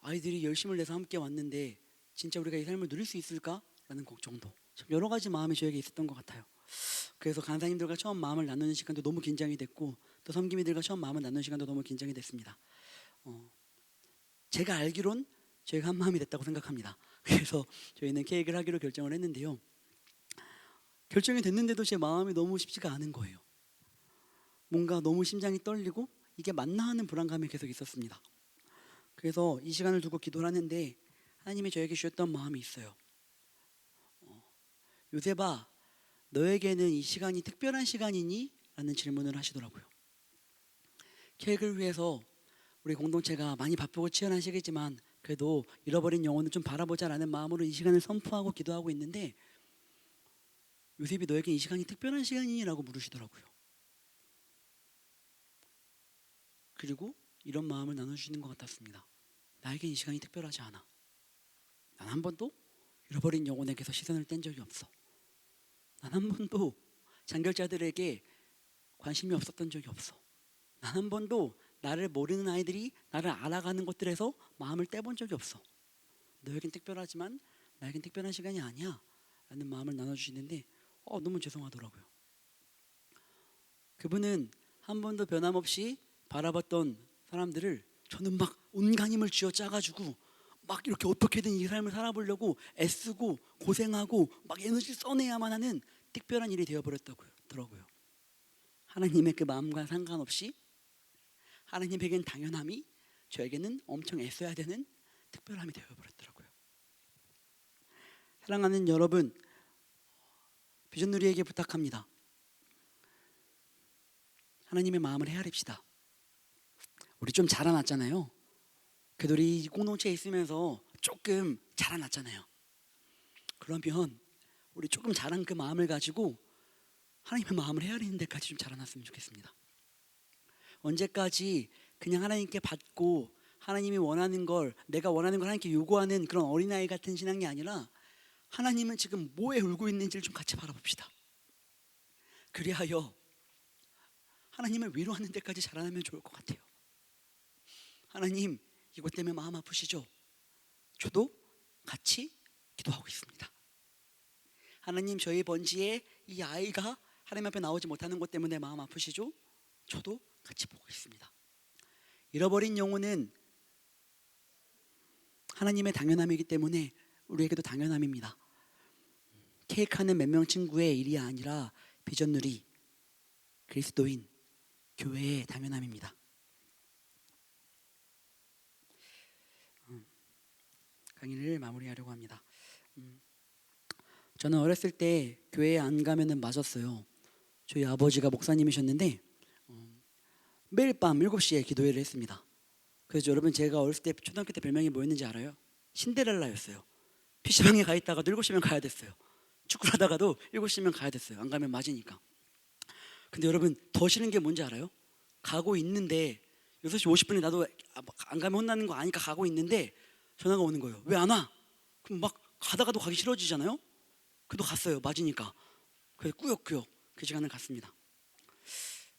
아이들이 열심을 내서 함께 왔는데 진짜 우리가 이 삶을 누릴 수 있을까? 라는 걱정도, 참 여러 가지 마음이 저에게 있었던 것 같아요. 그래서 간사님들과 처음 마음을 나누는 시간도 너무 긴장이 됐고, 또 섬김이들과 처음 마음을 나누는 시간도 너무 긴장이 됐습니다. 제가 알기론 저희가 한 마음이 됐다고 생각합니다. 그래서 저희는 케이크를 하기로 결정을 했는데요. 결정이 됐는데도 제 마음이 너무 쉽지가 않은 거예요. 뭔가 너무 심장이 떨리고 이게 맞나 하는 불안감이 계속 있었습니다. 그래서 이 시간을 두고 기도를 하는데 하나님이 저에게 주셨던 마음이 있어요. 요셉아, 너에게는 이 시간이 특별한 시간이니? 라는 질문을 하시더라고요. 케이크를 위해서 우리 공동체가 많이 바쁘고 치열한 시기지만 그래도 잃어버린 영혼을 좀 바라보자라는 마음으로 이 시간을 선포하고 기도하고 있는데, 요셉이 너에게 이 시간이 특별한 시간이니? 라고 물으시더라고요. 그리고 이런 마음을 나눠주시는 것 같았습니다. 나에게 이 시간이 특별하지 않아. 난 한 번도 잃어버린 영혼에게서 시선을 뗀 적이 없어. 난 한 번도 장결자들에게 관심이 없었던 적이 없어. 난 한 번도 나를 모르는 아이들이 나를 알아가는 것들에서 마음을 떼본 적이 없어. 너에겐 특별하지만 나에겐 특별한 시간이 아니야 라는 마음을 나눠주시는데 너무 죄송하더라고요. 그분은 한 번도 변함없이 바라봤던 사람들을 저는 막 온갖 힘을 쥐어 짜가지고 막 이렇게 어떻게든 이 삶을 살아보려고 애쓰고 고생하고 막 에너지를 써내야만 하는 특별한 일이 되어버렸더라고요. 하나님의 그 마음과 상관없이 하나님에겐 당연함이 저에게는 엄청 애써야 되는 특별함이 되어버렸더라고요. 사랑하는 여러분, 비전누리에게 부탁합니다. 하나님의 마음을 헤아립시다. 우리 좀 자라났잖아요. 그래도 우리 이 공동체에 있으면서 조금 자라났잖아요. 그러면 우리 조금 자란 그 마음을 가지고 하나님의 마음을 헤아리는 데까지 좀 자라났으면 좋겠습니다. 언제까지 그냥 하나님께 받고 하나님이 원하는 걸, 내가 원하는 걸 하나님께 요구하는 그런 어린아이 같은 신앙이 아니라 하나님은 지금 뭐에 울고 있는지를 좀 같이 바라봅시다. 그리하여 하나님을 위로하는 데까지 자라나면 좋을 것 같아요. 하나님, 이것 때문에 마음 아프시죠? 저도 같이 기도하고 있습니다. 하나님, 저희 번지에 이 아이가 하나님 앞에 나오지 못하는 것 때문에 마음 아프시죠? 저도 같이 보고 있습니다. 잃어버린 영혼은 하나님의 당연함이기 때문에 우리에게도 당연함입니다. 케이크하는 몇 명 친구의 일이 아니라 비전누리 그리스도인 교회의 당연함입니다. 강의를 마무리하려고 합니다. 저는 어렸을 때 교회에 안 가면은 맞았어요. 저희 아버지가 목사님이셨는데 매일 밤 7시에 기도회를 했습니다. 그래서 여러분, 제가 어렸을 때 초등학교 때 별명이 뭐였는지 알아요? 신데렐라였어요. PC방에 가 있다가도 7시면 가야 됐어요. 축구를 하다가도 7시면 가야 됐어요. 안 가면 맞으니까. 근데 여러분, 더 싫은 게 뭔지 알아요? 가고 있는데 6시 50분에 나도 안 가면 혼나는 거 아니까 가고 있는데 전화가 오는 거예요. 왜 안 와? 그럼 막 가다가도 가기 싫어지잖아요. 그래도 갔어요. 맞으니까. 그래서 꾸역꾸역 그 시간을 갔습니다.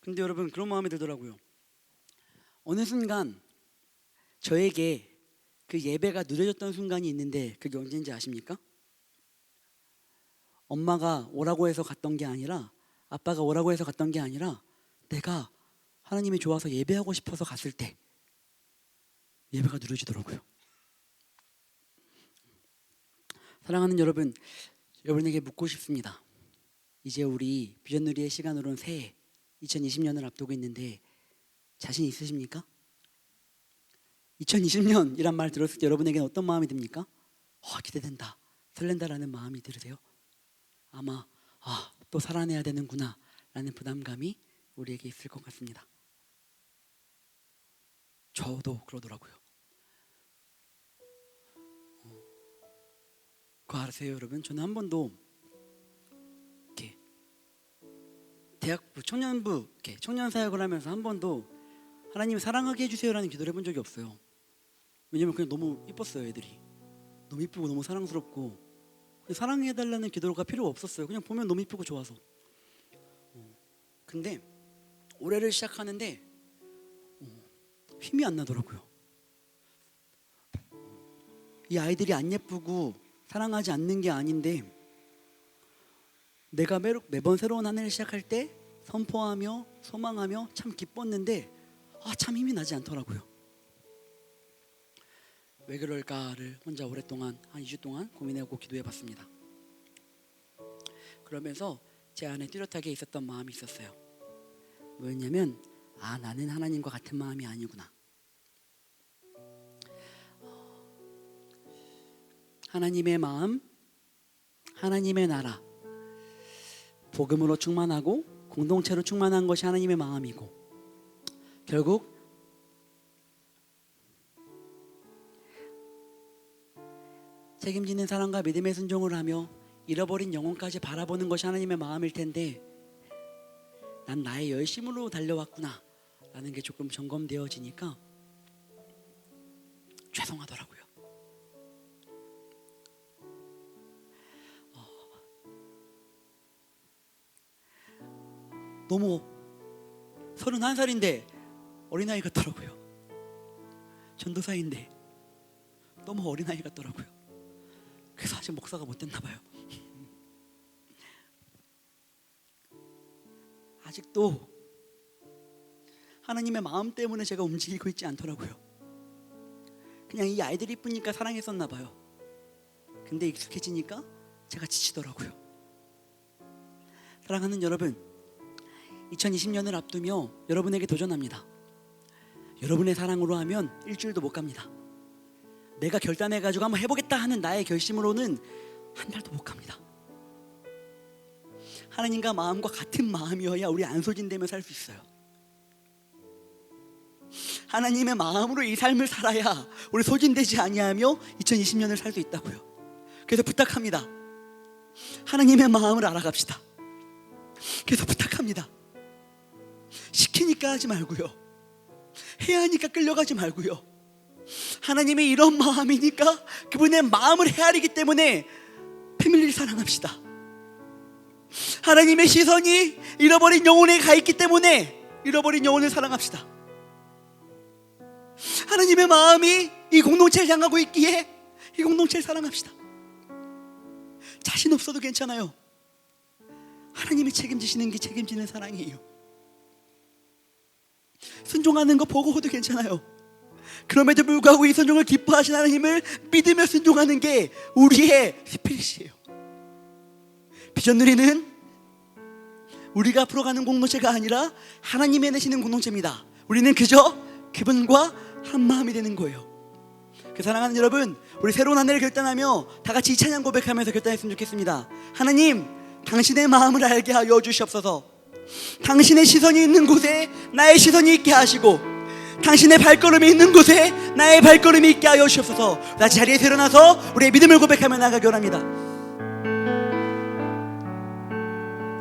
근데 여러분, 그런 마음이 들더라고요. 어느 순간 저에게 그 예배가 늦어졌던 순간이 있는데 그게 언제인지 아십니까? 엄마가 오라고 해서 갔던 게 아니라, 아빠가 오라고 해서 갔던 게 아니라, 내가 하나님이 좋아서 예배하고 싶어서 갔을 때 예배가 늦어지더라고요. 사랑하는 여러분, 여러분에게 묻고 싶습니다. 이제 우리 비전누리의 시간으로는 새해 2020년을 앞두고 있는데 자신 있으십니까? 2020년이란 말 들었을 때 여러분에게는 어떤 마음이 듭니까? 기대된다, 설렌다라는 마음이 들으세요? 아마 또 살아내야 되는구나 라는 부담감이 우리에게 있을 것 같습니다. 저도 그러더라고요. 그거 아세요 여러분? 저는 한 번도 이렇게 대학부 청년부 이렇게 청년 사역을 하면서 한 번도 하나님 사랑하게 해주세요라는 기도를 해본 적이 없어요. 왜냐면 그냥 너무 이뻤어요. 애들이 너무 이쁘고 너무 사랑스럽고 사랑해달라는 기도가 필요 없었어요. 그냥 보면 너무 이쁘고 좋아서. 근데 올해를 시작하는데 힘이 안 나더라고요. 이 아이들이 안 예쁘고 사랑하지 않는 게 아닌데 내가 매번 새로운 한 해를 시작할 때 선포하며 소망하며 참 기뻤는데 참 힘이 나지 않더라고요. 왜 그럴까를 혼자 오랫동안 한 2주 동안 고민하고 기도해 봤습니다. 그러면서 제 안에 뚜렷하게 있었던 마음이 있었어요. 뭐였냐면 아, 나는 하나님과 같은 마음이 아니구나. 하나님의 마음, 하나님의 나라, 복음으로 충만하고 공동체로 충만한 것이 하나님의 마음이고, 결국 책임지는 사랑과 믿음의 순종을 하며 잃어버린 영혼까지 바라보는 것이 하나님의 마음일 텐데, 난 나의 열심으로 달려왔구나 라는 게 조금 점검되어지니까 죄송하더라고요. 너무 31살인데 어린아이 같더라고요. 전도사인데 너무 어린아이 같더라고요. 그래서 아직 목사가 못 됐나 봐요. 아직도 하나님의 마음 때문에 제가 움직이고 있지 않더라고요. 그냥 이 아이들이 이쁘니까 사랑했었나 봐요. 근데 익숙해지니까 제가 지치더라고요. 사랑하는 여러분, 2020년을 앞두며 여러분에게 도전합니다. 여러분의 사랑으로 하면 일주일도 못 갑니다. 내가 결단해가지고 한번 해보겠다 하는 나의 결심으로는 한 달도 못 갑니다. 하나님과 마음과 같은 마음이어야 우리 안 소진되며 살 수 있어요. 하나님의 마음으로 이 삶을 살아야 우리 소진되지 아니하며 2020년을 살 수 있다고요. 그래서 부탁합니다. 하나님의 마음을 알아갑시다. 그래서 부탁합니다. 시키니까 하지 말고요, 해야 하니까 끌려가지 말고요, 하나님의 이런 마음이니까 그분의 마음을 헤아리기 때문에 패밀리를 사랑합시다. 하나님의 시선이 잃어버린 영혼에 가 있기 때문에 잃어버린 영혼을 사랑합시다. 하나님의 마음이 이 공동체를 향하고 있기에 이 공동체를 사랑합시다. 자신 없어도 괜찮아요. 하나님이 책임지시는 게 책임지는 사랑이에요. 순종하는 거 보고도 괜찮아요. 그럼에도 불구하고 이 순종을 기뻐하신 하나님을 믿으며 순종하는 게 우리의 스피릿이에요. 비전 누리는 우리가 앞으로 가는 공동체가 아니라 하나님이 내시는 공동체입니다. 우리는 그저 그분과 한 마음이 되는 거예요. 그 사랑하는 여러분, 우리 새로운 한 해를 결단하며 다 같이 이 찬양 고백하면서 결단했으면 좋겠습니다. 하나님, 당신의 마음을 알게 하여 주시옵소서. 당신의 시선이 있는 곳에 나의 시선이 있게 하시고, 당신의 발걸음이 있는 곳에 나의 발걸음이 있게 하여 주시옵소서. 나 자리에서 일어나서 우리의 믿음을 고백하며 나가기 원합니다.